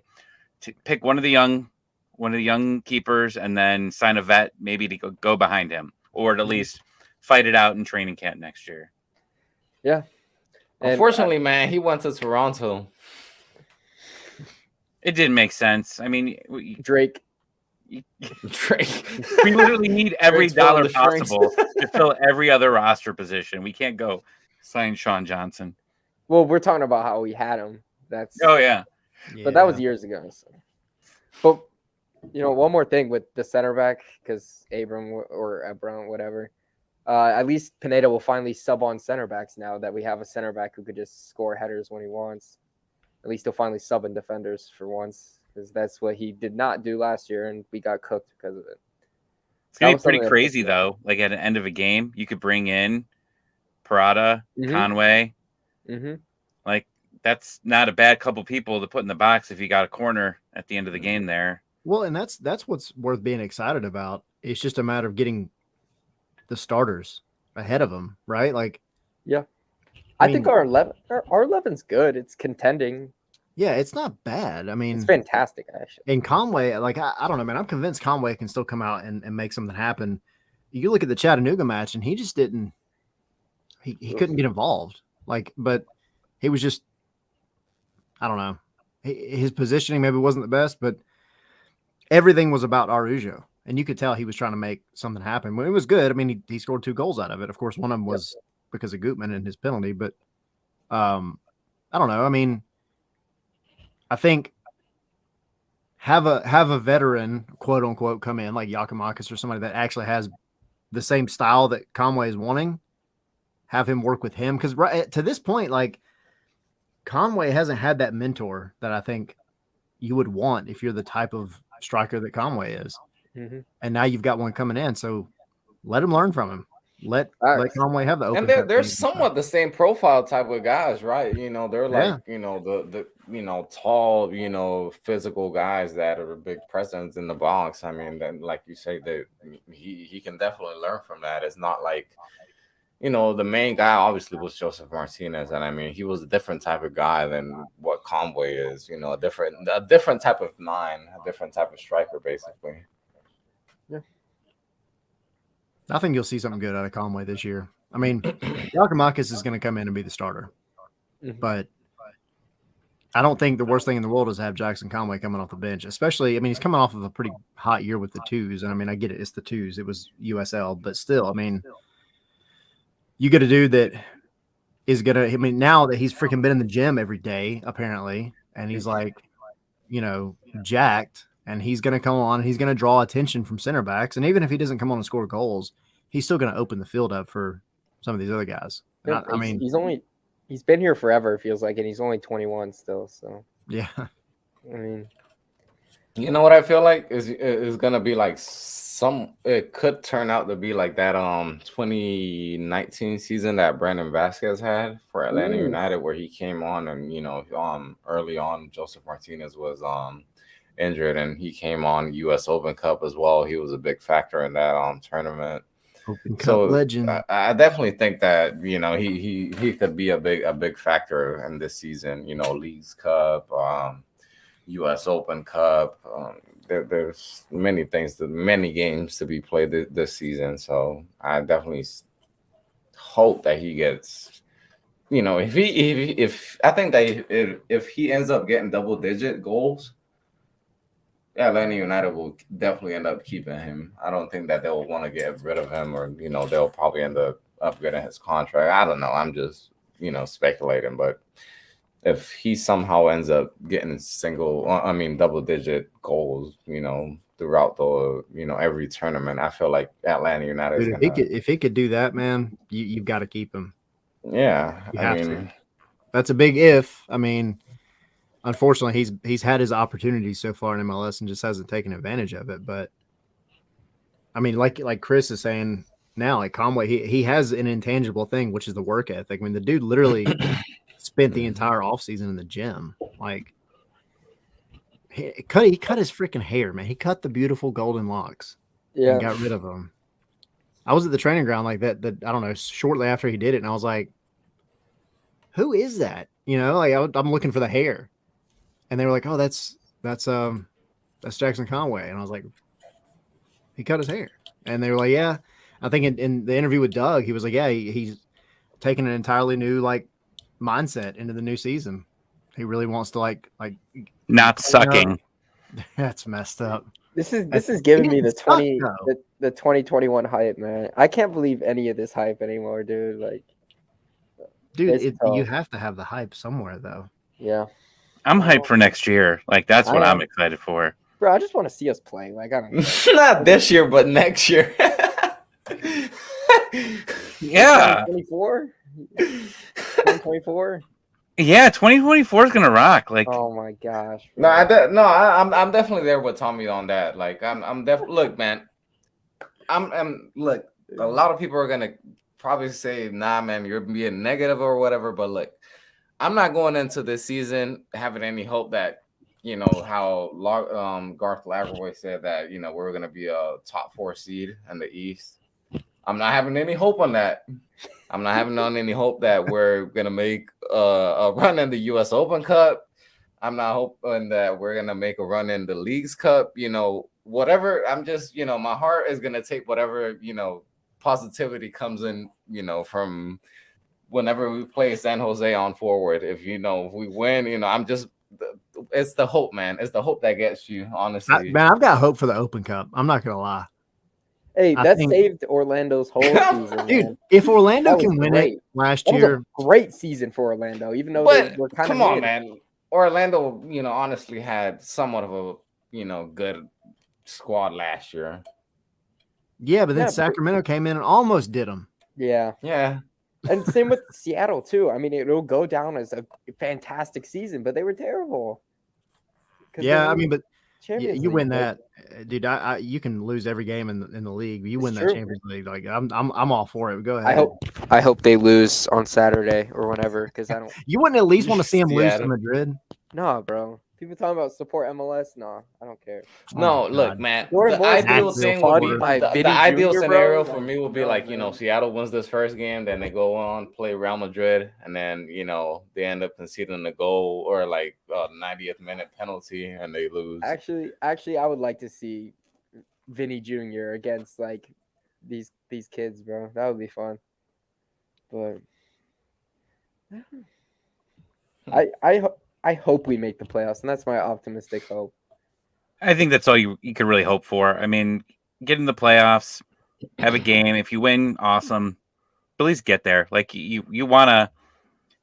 Speaker 4: pick one of the young keepers and then sign a vet maybe to go behind him or to at least fight it out in training camp next year.
Speaker 3: Yeah.
Speaker 1: Unfortunately, man, he went to Toronto.
Speaker 4: It didn't make sense. I mean,
Speaker 3: Drake.
Speaker 4: We literally need every dollar possible to fill every other roster position. We can't go sign Sean Johnson.
Speaker 3: Well, we're talking about how we had him. But that was years ago. So. But one more thing with the center back, because Abram or Brown, whatever. At least Pineda will finally sub on center backs now that we have a center back who could just score headers when he wants. At least he'll finally sub in defenders for once, because that's what he did not do last year, and we got cooked because of it.
Speaker 4: It's gonna be pretty crazy though. At the end of a game, you could bring in Parada, Conway. That's not a bad couple people to put in the box if you got a corner at the end of the game there.
Speaker 2: Well, and that's what's worth being excited about. It's just a matter of getting the starters ahead of them, right?
Speaker 3: I think our 11's good. It's contending.
Speaker 2: Yeah, it's not bad. I mean,
Speaker 3: it's fantastic actually.
Speaker 2: And Conway, I don't know, man. I'm convinced Conway can still come out and make something happen. You look at the Chattanooga match, and he just didn't. He couldn't get involved. But he was just I don't know. His positioning maybe wasn't the best, but everything was about Araujo. And you could tell he was trying to make something happen. Well, it was good. I mean, he scored 2 goals out of it. Of course, one of them was because of Gutman and his penalty. But I don't know. I mean, I think have a veteran, quote unquote, come in like Yakimakis or somebody that actually has the same style that Conway is wanting. Have him work with him because right to this point, like Conway hasn't had that mentor that I think you would want if you're the type of striker that Conway is.
Speaker 3: Mm-hmm.
Speaker 2: And now you've got one coming in, so let him learn from him. Let Conway have the open.
Speaker 1: And they're somewhat the same profile type of guys, right? You know, they're like, you know, the tall, you know, physical guys that are big presence in the box. I mean, then like you say, that he can definitely learn from that. It's not like, you know, the main guy obviously was Joseph Martinez, and I mean, he was a different type of guy than what Conway is. You know, a different type of nine, a different type of striker, basically.
Speaker 3: Yeah.
Speaker 2: I think you'll see something good out of Conway this year. I mean, Yakimakis is going to come in and be the starter, but I don't think the worst thing in the world is to have Jackson Conway coming off the bench, especially, I mean, he's coming off of a pretty hot year with the twos. And I mean, I get it. It's the twos. It was USL, but still, I mean, you get a dude that is going to, I mean, now that he's freaking been in the gym every day, apparently, and he's like, you know, jacked, and he's going to come on, he's going to draw attention from center backs. And even if he doesn't come on and score goals, he's still going to open the field up for some of these other guys.
Speaker 3: Yeah, I mean, he's been here forever, it feels like, and he's only 21 still. So
Speaker 2: yeah,
Speaker 3: I mean,
Speaker 1: you know what I feel like is gonna be like it could turn out to be like that 2019 season that Brandon Vasquez had for Atlanta United, where he came on and, you know, early on Joseph Martinez was injured and he came on US Open Cup as well. He was a big factor in that tournament.
Speaker 2: Open Cup legend.
Speaker 1: I definitely think that, you know, he could be a big factor in this season. You know, Leagues Cup, U.S. Open Cup. There's many games to be played this season. So I definitely hope that he gets. You know, if I think that if he ends up getting double-digit goals, Atlanta United will definitely end up keeping him. I don't think that they'll want to get rid of him, or, you know, they'll probably end up upgrading his contract. I don't know. I'm just, you know, speculating. But if he somehow ends up getting double-digit goals, you know, throughout the, you know, every tournament, I feel like Atlanta United.
Speaker 2: Dude, if he could do that, man, you've got to keep him.
Speaker 1: Yeah,
Speaker 2: I mean, that's a big if. I mean, unfortunately, he's had his opportunities so far in MLS and just hasn't taken advantage of it. But I mean, like Chris is saying now, like Conway, he has an intangible thing, which is the work ethic. I mean, the dude literally spent the entire offseason in the gym. Like he cut his freaking hair, man. He cut the beautiful golden locks.
Speaker 3: Yeah,
Speaker 2: and got rid of them. I was at the training ground like that. I don't know, shortly after he did it, and I was like, "Who is that?" You know, like I'm looking for the hair. And they were like, "Oh, that's Jackson Conway." And I was like, "He cut his hair." And they were like, "Yeah." I think in the interview with Doug, he was like, "Yeah, he's taking an entirely new like mindset into the new season. He really wants to like
Speaker 4: not sucking."
Speaker 2: That's messed up.
Speaker 3: This is giving me the 2021 hype, man. I can't believe any of this hype anymore, dude. Like,
Speaker 2: dude, you have to have the hype somewhere, though.
Speaker 3: Yeah.
Speaker 4: I'm hyped for next year. Like, that's what I'm excited for.
Speaker 3: Bro, I just want to see us play. Like, I don't know.
Speaker 1: Not this year, but next year.
Speaker 4: Yeah.
Speaker 3: 2024? 2024?
Speaker 4: Yeah, 2024 is gonna rock. Like,
Speaker 3: oh my gosh.
Speaker 1: Bro. I'm definitely there with Tommy on that. Like, I'm definitely look, man. Look. A lot of people are gonna probably say, "Nah, man, you're being negative or whatever." But look, I'm not going into this season having any hope that, you know, how Garth Lagerwey said that, you know, we're going to be a top 4 seed in the East. I'm not having any hope on that. I'm not having any hope that we're going to make a run in the U.S. Open Cup. I'm not hoping that we're going to make a run in the Leagues Cup, you know, whatever. I'm just, you know, my heart is going to take whatever, you know, positivity comes in, you know, from whenever we play San Jose on forward. If we win, it's the hope, man. It's the hope that gets you, honestly.
Speaker 2: Man, I've got hope for the Open Cup. I'm not gonna lie.
Speaker 3: Hey,
Speaker 2: I
Speaker 3: that
Speaker 2: think-
Speaker 3: saved Orlando's whole season,
Speaker 2: Dude,
Speaker 3: man.
Speaker 2: if Orlando
Speaker 3: That was
Speaker 2: can win
Speaker 3: great.
Speaker 2: it last
Speaker 3: That was
Speaker 2: year,
Speaker 3: a great season for Orlando, even though they
Speaker 1: But
Speaker 3: were kind of
Speaker 1: come on, man. Orlando, honestly had somewhat of a, good squad last year.
Speaker 2: yeah, but then
Speaker 3: Yeah,
Speaker 2: Sacramento came in and almost did them.
Speaker 3: Yeah.
Speaker 1: Yeah.
Speaker 3: And same with Seattle, too. I mean, it'll go down as a fantastic season, but they were terrible. 'Cause they
Speaker 2: Yeah, I
Speaker 3: won
Speaker 2: mean, but
Speaker 3: Champions
Speaker 2: you
Speaker 3: League,
Speaker 2: win
Speaker 3: like,
Speaker 2: that, dude. You can lose every game in the league, but you
Speaker 3: It's
Speaker 2: win that
Speaker 3: true.
Speaker 2: Champions League. Like I'm all for it. Go ahead.
Speaker 3: I hope they lose on Saturday or whenever, because I don't.
Speaker 2: You wouldn't at least want to see them lose
Speaker 1: Yeah.
Speaker 2: to Madrid.
Speaker 3: No, bro. People talking about support MLS. No, I don't care.
Speaker 2: Oh
Speaker 1: No,
Speaker 2: my
Speaker 1: look,
Speaker 2: God.
Speaker 1: man.
Speaker 3: Jordan
Speaker 1: The
Speaker 3: Morris
Speaker 1: ideal
Speaker 2: is
Speaker 1: thing
Speaker 2: fun
Speaker 1: would be
Speaker 3: by
Speaker 1: the
Speaker 3: Vinny
Speaker 1: ideal
Speaker 3: Jr., bro.
Speaker 1: scenario for
Speaker 3: Like,
Speaker 1: me would be
Speaker 3: no,
Speaker 1: like,
Speaker 3: man.
Speaker 1: Seattle wins this first game, then they go on, play Real Madrid, and then, they end up conceding a goal or like a 90th minute penalty and they lose.
Speaker 3: Actually, I would like to see Vinny Jr. against like these kids, bro. That would be fun. But I hope we make the playoffs, and that's my optimistic hope.
Speaker 4: I think that's all you could really hope for. I mean, get in the playoffs, have a game. If you win, awesome. But at least get there. Like you want to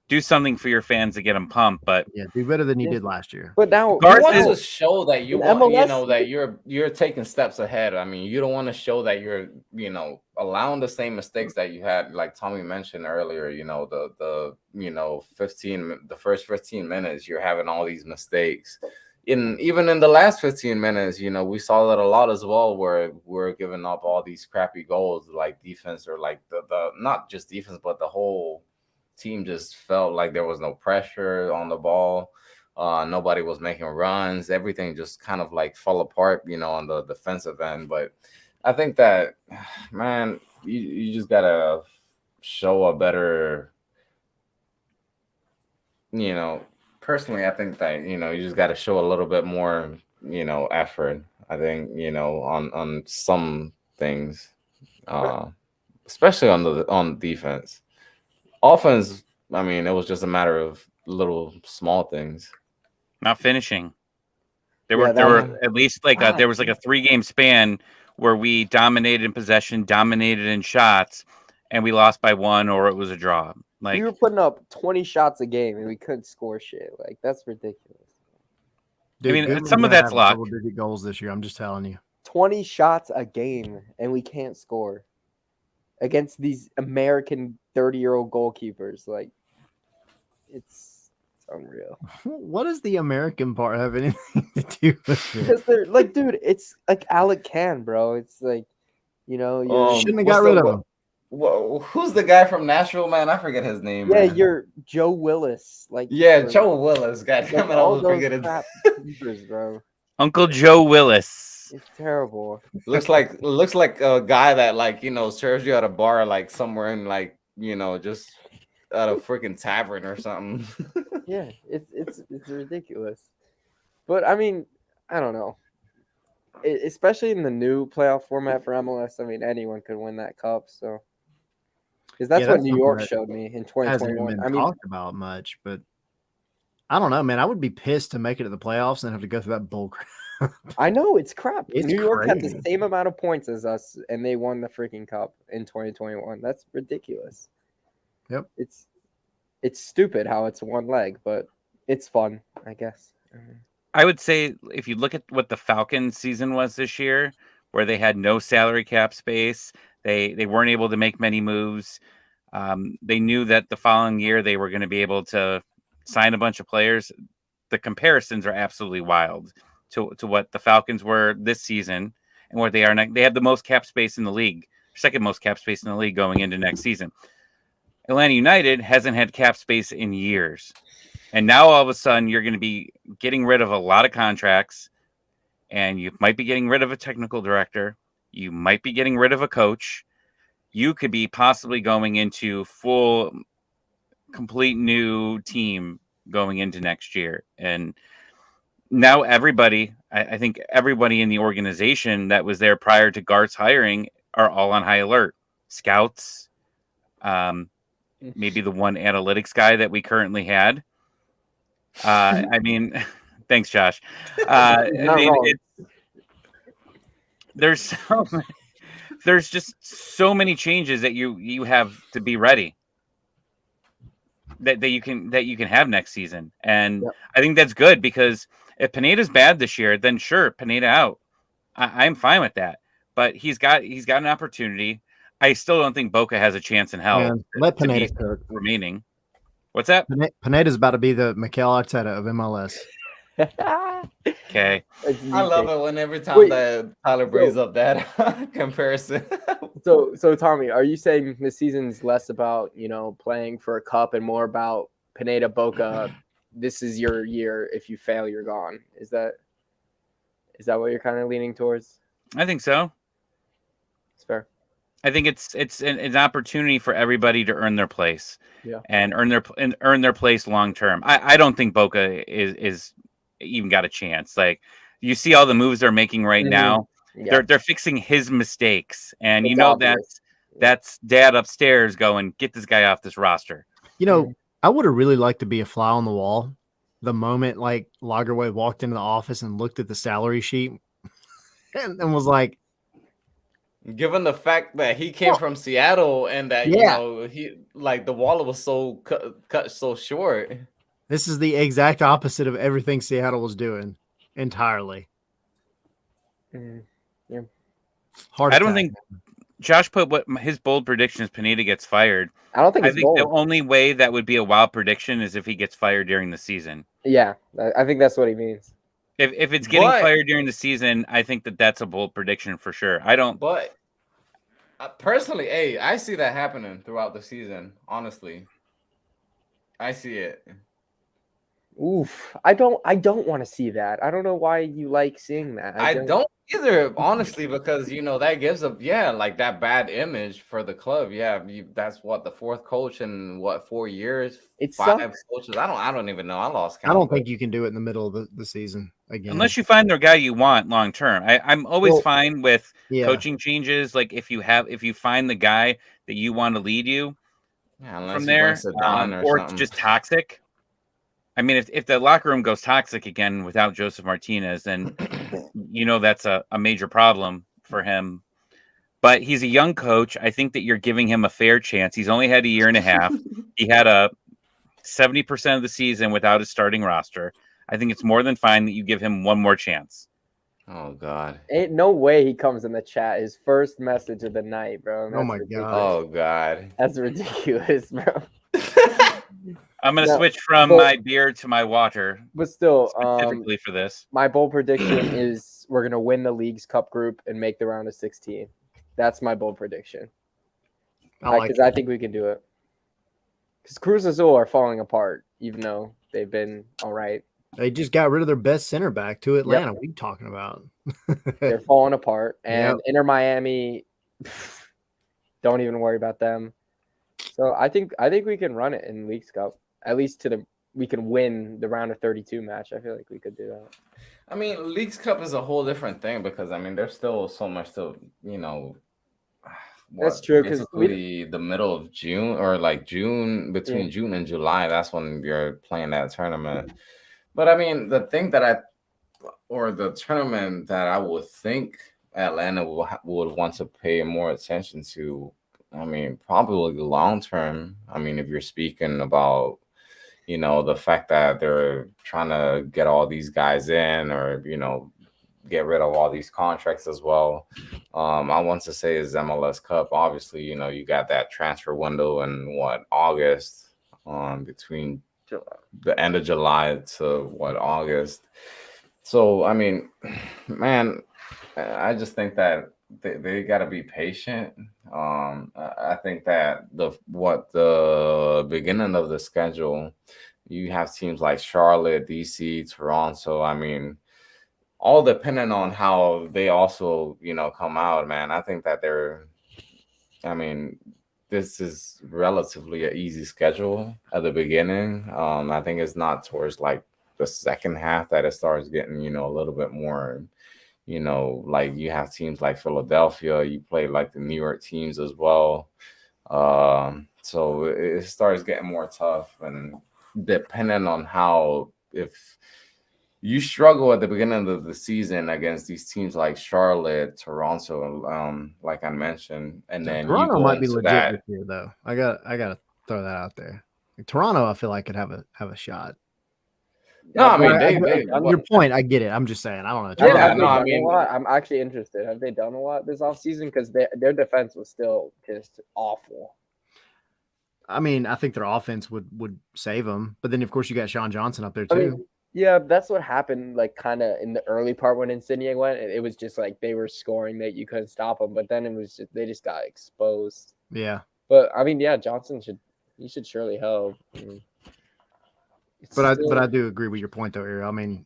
Speaker 4: do something for your fans to get them pumped. But
Speaker 2: Yeah, do better than you
Speaker 3: Yeah.
Speaker 2: did last year.
Speaker 3: But now,
Speaker 1: You
Speaker 4: Garth
Speaker 1: want
Speaker 4: is-
Speaker 1: to show that you
Speaker 3: In
Speaker 1: want,
Speaker 3: MLS
Speaker 1: that you're taking steps ahead. I mean, you don't want to show that you're, allowing the same mistakes that you had, like Tommy mentioned earlier. The first 15 minutes, you're having all these mistakes. Even in the last 15 minutes, we saw that a lot as well, where we're giving up all these crappy goals, like defense or like the not just defense, but the whole team just felt like there was no pressure on the ball. Nobody was making runs. Everything just kind of like fell apart, on the defensive end. But I think that, man, you just gotta show a better, personally, I think that, you just gotta show a little bit more, effort. I think, on some things, especially on defense. Offense, I mean, it was just a matter of little small things.
Speaker 4: not finishing. There
Speaker 3: Yeah,
Speaker 4: were at least
Speaker 3: God.
Speaker 4: there was like a 3-game span where we dominated in possession, dominated in shots, and we lost by 1 or it was a draw. Like
Speaker 3: we were putting up 20 shots a game and we couldn't score shit. Like, that's ridiculous.
Speaker 2: Dude,
Speaker 4: mean,
Speaker 2: Goodwin's
Speaker 4: some of
Speaker 2: gonna
Speaker 4: that's
Speaker 2: have
Speaker 4: luck.
Speaker 2: double-digit goals this year. I'm just telling you.
Speaker 3: 20 shots a game and we can't score against these American 30-year-old goalkeepers. Like, it's unreal.
Speaker 2: What does the American part have anything to do with it?
Speaker 3: Because they're like, dude, it's like Alec Can, bro. It's like, you're
Speaker 2: Shouldn't have got rid of him.
Speaker 1: Who's the guy from Nashville, man? I forget his name.
Speaker 3: yeah,
Speaker 1: man.
Speaker 3: you're Joe Willis. Like,
Speaker 1: Yeah,
Speaker 3: for-
Speaker 1: Joe Willis. God
Speaker 3: like,
Speaker 1: damn it, I
Speaker 3: all
Speaker 1: was
Speaker 3: those
Speaker 1: forgetting.
Speaker 3: crap keepers, bro.
Speaker 4: Uncle Joe Willis.
Speaker 3: It's terrible.
Speaker 1: looks like a guy that serves you at a bar somewhere in just at a freaking tavern or something.
Speaker 3: Yeah, it's ridiculous. But I mean, I don't know. Especially in the new playoff format for MLS, I mean, anyone could win that cup. So, because that's
Speaker 2: Yeah,
Speaker 3: what
Speaker 2: that's
Speaker 3: New
Speaker 2: something
Speaker 3: York
Speaker 2: that
Speaker 3: showed me in
Speaker 2: Hasn't even
Speaker 3: 2021.
Speaker 2: been
Speaker 3: I mean,
Speaker 2: talked about much, but I don't know, man. I would be pissed to make it to the playoffs and have to go through that bull crap.
Speaker 3: I know it's crap.
Speaker 2: It's
Speaker 3: New York had the
Speaker 2: crazy.
Speaker 3: same amount of points as us, and they won the freaking cup in 2021. That's ridiculous.
Speaker 2: Yep.
Speaker 3: It's stupid how it's one leg, but it's fun, I guess.
Speaker 4: I would say if you look at what the Falcons season was this year, where they had no salary cap space, they weren't able to make many moves. They knew that the following year they were going to be able to sign a bunch of players. The comparisons are absolutely wild to what the Falcons were this season and what they are next. They have the most cap space in the league, second most cap space in the league going into next season. Atlanta United hasn't had cap space in years. And now all of a sudden you're going to be getting rid of a lot of contracts, and you might be getting rid of a technical director. You might be getting rid of a coach. You could be possibly going into full, complete new team going into next year. And now everybody, I think everybody in the organization that was there prior to Garth's hiring are all on high alert. Scouts, maybe the one analytics guy that we currently had. I mean, thanks, Josh. I
Speaker 3: Not
Speaker 4: mean,
Speaker 3: wrong.
Speaker 4: there's there's just so many changes that you have to be ready that you can have next season, and
Speaker 3: Yep.
Speaker 4: I think that's good because if Pineda's bad this year, then sure, Pineda out. I'm fine with that, but he's got an opportunity. I still don't think Boca has a chance in hell
Speaker 2: Man, let
Speaker 4: to be
Speaker 2: Pineda cook.
Speaker 4: remaining. What's that?
Speaker 2: Pineda's about to be the Mikel Arteta of MLS.
Speaker 4: Okay.
Speaker 1: I love it when every time
Speaker 3: Wait,
Speaker 1: that Tyler brings up that comparison.
Speaker 3: So Tommy, are you saying this season's less about playing for a cup and more about Pineda Boca? This is your year. If you fail, you're gone. Is that what you're kind of leaning towards?
Speaker 4: I think so.
Speaker 3: It's fair.
Speaker 4: I think it's an opportunity for everybody to earn their place,
Speaker 3: Yeah.
Speaker 4: and earn their place long term. I don't think Boca is even got a chance. Like, you see all the moves they're making right now.
Speaker 3: Yeah.
Speaker 4: They're fixing his mistakes, and
Speaker 3: It's
Speaker 4: you know
Speaker 3: obvious.
Speaker 4: that's dad upstairs going, get this guy off this roster.
Speaker 2: I would have really liked to be a fly on the wall the moment like Lagerwey walked into the office and looked at the salary sheet and was like,
Speaker 1: Given the fact that he came from Seattle and that he like the wallet was so cut so short.
Speaker 2: this is the exact opposite of everything Seattle was doing entirely.
Speaker 3: Yeah.
Speaker 2: Hard.
Speaker 4: I don't think Josh put what his bold prediction is Pineda gets fired.
Speaker 3: I don't think
Speaker 4: I
Speaker 3: it's
Speaker 4: think
Speaker 3: bold.
Speaker 4: the only way that would be a wild prediction is if he gets fired during the season.
Speaker 3: Yeah, I think that's what he means.
Speaker 4: If it's getting fired during the season, I think that's a bold prediction for sure. I don't.
Speaker 1: But personally, I see that happening throughout the season. Honestly, I see it.
Speaker 3: Oof, I don't want to see that. I don't know why you like seeing that.
Speaker 1: I don't either, honestly, because that gives like that bad image for the club. Yeah, that's what the fourth coach in 4 years.
Speaker 3: It
Speaker 1: 5
Speaker 3: sucks.
Speaker 1: coaches. I don't even know. I lost count.
Speaker 2: I don't think you can do it in the middle of the season again,
Speaker 4: unless you find the guy you want long term. I'm always fine with coaching changes. Like if you find the guy that you want to lead you from there, or it's just toxic. I mean, if the locker room goes toxic again without Joseph Martinez, then that's a major problem for him. But he's a young coach. I think that you're giving him a fair chance. He's only had a year and a half. He had a 70% of the season without his starting roster. I think it's more than fine that you give him one more chance.
Speaker 1: Oh God!
Speaker 3: Ain't no way he comes in the chat. His first message of the night, bro.
Speaker 2: Oh my God!
Speaker 1: Oh God!
Speaker 3: That's ridiculous, bro.
Speaker 4: I'm gonna switch from my beer to my water.
Speaker 3: But still,
Speaker 4: specifically for this,
Speaker 3: my bold prediction is we're gonna win the League's Cup group and make the round of 16. That's my bold prediction. Because I think we can do it. Because Cruz Azul are falling apart, even though they've been all right.
Speaker 2: They just got rid of their best center back to Atlanta. What are you talking about?
Speaker 3: They're falling apart. And Inter Miami, don't even worry about them. So I think we can run it in League's Cup. At least we can win the round of 32 match. I feel like we could do that.
Speaker 1: I mean, League's Cup is a whole different thing because there's still so much to
Speaker 3: that's true, because
Speaker 1: the middle of June or like June, between June and July, that's when you're playing that tournament. But I mean, the tournament that I would think Atlanta would want to pay more attention to, I mean, probably the long term. I mean, if you're speaking about, the fact that they're trying to get all these guys in or, get rid of all these contracts as well. I want to say is MLS Cup. Obviously, you got that transfer window in August, between the end of July to August. So, I mean, man, I just think that they got to be patient. I think that the beginning of the schedule, you have teams like Charlotte, DC, Toronto. I mean, all depending on how they also, come out, man. I think that this is relatively an easy schedule at the beginning. I think it's not towards like the second half that it starts getting, a little bit more, like you have teams like Philadelphia, you play like the New York teams as well. So it starts getting more tough, and depending on how, if you struggle at the beginning of the season against these teams like Charlotte, Toronto, like I mentioned, and
Speaker 2: Now,
Speaker 1: then you
Speaker 2: Toronto
Speaker 1: go
Speaker 2: might be
Speaker 1: into
Speaker 2: legit
Speaker 1: that.
Speaker 2: this year, though. I gotta throw that out there. Toronto, I feel like could have a shot.
Speaker 1: No, I mean
Speaker 2: Your point, I get it. I'm just saying, I don't know.
Speaker 3: Yeah,
Speaker 1: Yeah,
Speaker 3: have they
Speaker 1: no, I
Speaker 3: done
Speaker 1: mean-
Speaker 3: a lot? I'm actually interested. Have they done a lot this offseason? Because their defense was still just awful.
Speaker 2: I mean, I think their offense would save them, but then of course you got Sean Johnson up there
Speaker 3: I
Speaker 2: too.
Speaker 3: mean, yeah, that's what happened. Like kind of in the early part when Insigne went, it was just like they were scoring that you couldn't stop them. But then it was they just got exposed.
Speaker 2: Yeah,
Speaker 3: But I mean, yeah, Johnson should surely help. I mean,
Speaker 2: but I do agree with your point though, Ariel. I mean,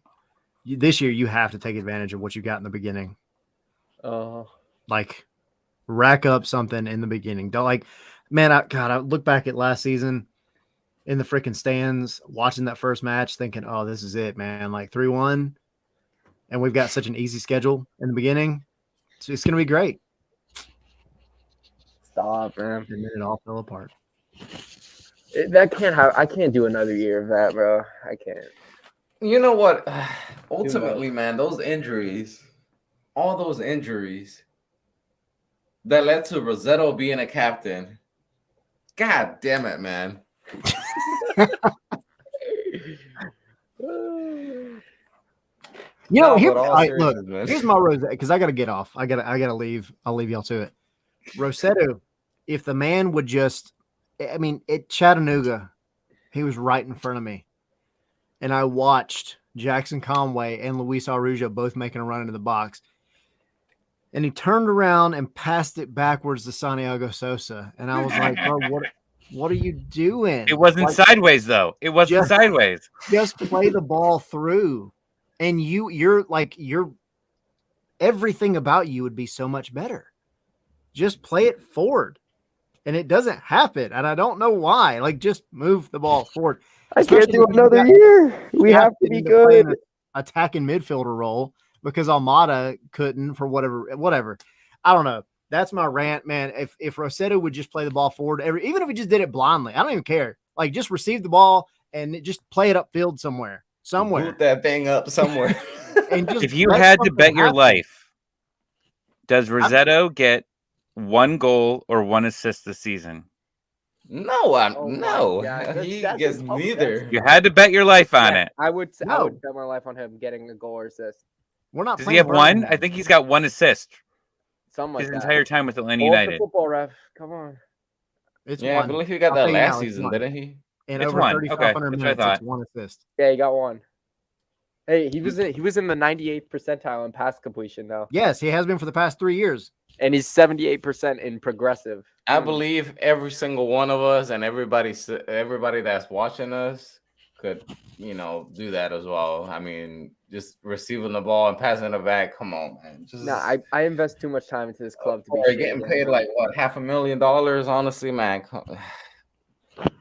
Speaker 2: this year you have to take advantage of what you got in the beginning. Like rack up something in the beginning. Don't like, man. I look back at last season in the freaking stands, watching that first match, thinking, "Oh, this is it, man!" Like 3-1, and we've got such an easy schedule in the beginning. So it's gonna be great.
Speaker 3: Stop, man.
Speaker 2: And then it all fell apart.
Speaker 3: That can't have. I can't do another year of that, bro. I can't.
Speaker 1: You know what? Ultimately, man, all those injuries that led to Rossetto being a captain. God damn it, man.
Speaker 2: You know,
Speaker 1: No, but all
Speaker 2: look,
Speaker 1: seriousness, man.
Speaker 2: here's my Rossetto because I got to get off. I gotta leave. I'll leave y'all to it. Rossetto, if the man would just, I mean, at Chattanooga, he was right in front of me, and I watched Jackson Conway and Luis Arujo both making a run into the box, and he turned around and passed it backwards to Santiago Sosa, and I was like, bro, what are you doing?
Speaker 4: It wasn't
Speaker 2: Like,
Speaker 4: sideways though. It wasn't sideways.
Speaker 2: just play the ball through, and you're everything about you would be so much better. Just play it forward, and it doesn't happen, and I don't know why. Like, just move the ball forward.
Speaker 3: I can't
Speaker 2: Especially
Speaker 3: do
Speaker 2: when you
Speaker 3: another
Speaker 2: got-
Speaker 3: year. We have to
Speaker 2: get
Speaker 3: be
Speaker 2: into playing
Speaker 3: good.
Speaker 2: an attacking midfielder role because Almada couldn't for whatever. I don't know. That's my rant, man. If Rossetto would just play the ball forward, even if he just did it blindly, I don't even care. Like, just receive the ball and just play it upfield somewhere.
Speaker 1: Boot that thing up somewhere.
Speaker 2: And just
Speaker 4: If you
Speaker 2: let
Speaker 4: had to
Speaker 2: something
Speaker 4: bet your
Speaker 2: happen.
Speaker 4: life, does Rossetto get 1 goal or 1 assist this season?
Speaker 1: No,
Speaker 3: Oh my
Speaker 1: no.
Speaker 3: God,
Speaker 1: He
Speaker 3: that's
Speaker 1: gets
Speaker 3: a tough-
Speaker 1: neither.
Speaker 4: You had to bet your life on
Speaker 3: Yeah,
Speaker 4: it.
Speaker 3: I would
Speaker 2: No.
Speaker 3: bet my life on him getting a goal or assist.
Speaker 2: We're not
Speaker 4: Does he
Speaker 2: playing
Speaker 4: have 1? I
Speaker 2: Birmingham.
Speaker 4: think he's got 1 assist
Speaker 3: Something like
Speaker 4: his
Speaker 3: that.
Speaker 4: entire time with Atlanta
Speaker 3: Hold the
Speaker 4: United.
Speaker 3: football, ref. Come on.
Speaker 2: It's
Speaker 1: Yeah, I
Speaker 2: one.
Speaker 1: believe he got
Speaker 2: I'll
Speaker 1: that
Speaker 2: tell you
Speaker 1: last
Speaker 2: now, it's
Speaker 1: season,
Speaker 2: one.
Speaker 1: didn't he?
Speaker 2: In
Speaker 4: It's
Speaker 2: over
Speaker 4: one.
Speaker 2: 3,500
Speaker 4: Okay, that's what I
Speaker 2: minutes,
Speaker 4: thought.
Speaker 2: it's 1 assist.
Speaker 3: Yeah, he got one. Hey, he was in the 98th percentile in pass completion though,
Speaker 2: Yes, he has been for the past 3 years.
Speaker 3: and he's 78% in progressive.
Speaker 1: I believe every single one of us and everybody that's watching us could, do that as well. I mean, just receiving the ball and passing it back. Come on, man. Just
Speaker 3: No, I invest too much time into this club to be
Speaker 1: we're
Speaker 3: shit
Speaker 1: getting
Speaker 3: again,
Speaker 1: paid
Speaker 3: bro.
Speaker 1: like what, $500,000? Honestly, man.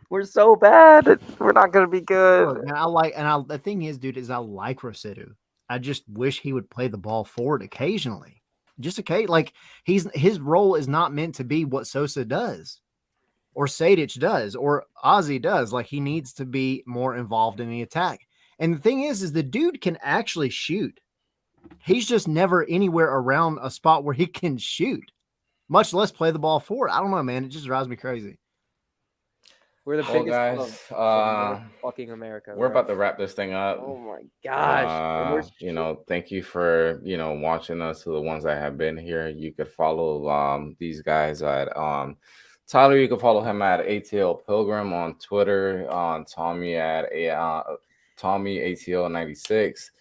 Speaker 3: We're so bad. We're not gonna be good.
Speaker 2: Look, man, the thing is, dude, is I like Rossetto. I just wish he would play the ball forward occasionally. Just like his role is not meant to be what Sosa does, or Sadic does, or Ozzy does. Like, he needs to be more involved in the attack. And the thing is the dude can actually shoot. He's just never anywhere around a spot where he can shoot, much less play the ball forward. I don't know, man. It just drives me crazy.
Speaker 3: We're the
Speaker 1: Well,
Speaker 3: biggest club
Speaker 1: guys,
Speaker 3: in fucking America.
Speaker 1: we're
Speaker 3: bro.
Speaker 1: about to wrap this thing up.
Speaker 3: Oh my gosh. And we're
Speaker 1: Thank you for watching us. To the ones that have been here, you could follow these guys at Tyler. You can follow him at ATL Pilgrim on Twitter. On Tommy at Tommy ATL 96,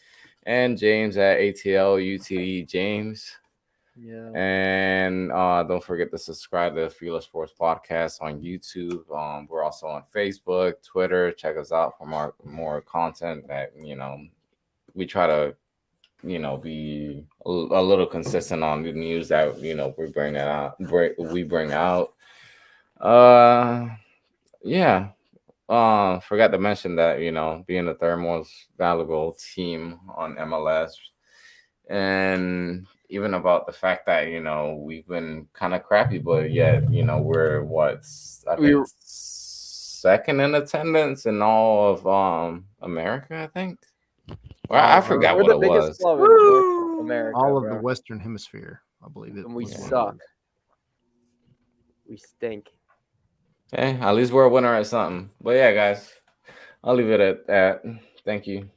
Speaker 1: and James at ATL UTE James.
Speaker 3: Yeah.
Speaker 1: And don't forget to subscribe to the Fearless Sports Podcast on YouTube. We're also on Facebook, Twitter. Check us out for more content that we try to be a little consistent on the news that we bring out. Yeah. Forgot to mention that being the third most valuable team on MLS, and even about the fact that we've been kind of crappy, but yet we're I think second in attendance in all of America. I think. Well, I forgot
Speaker 3: We're
Speaker 1: what
Speaker 3: the
Speaker 1: it
Speaker 3: biggest
Speaker 1: was.
Speaker 3: club in North America.
Speaker 2: All of
Speaker 3: bro.
Speaker 2: the Western Hemisphere, I believe it.
Speaker 3: And we
Speaker 2: was one.
Speaker 3: suck. We stink.
Speaker 1: Hey, at least we're a winner at something. But yeah, guys, I'll leave it at that. Thank you.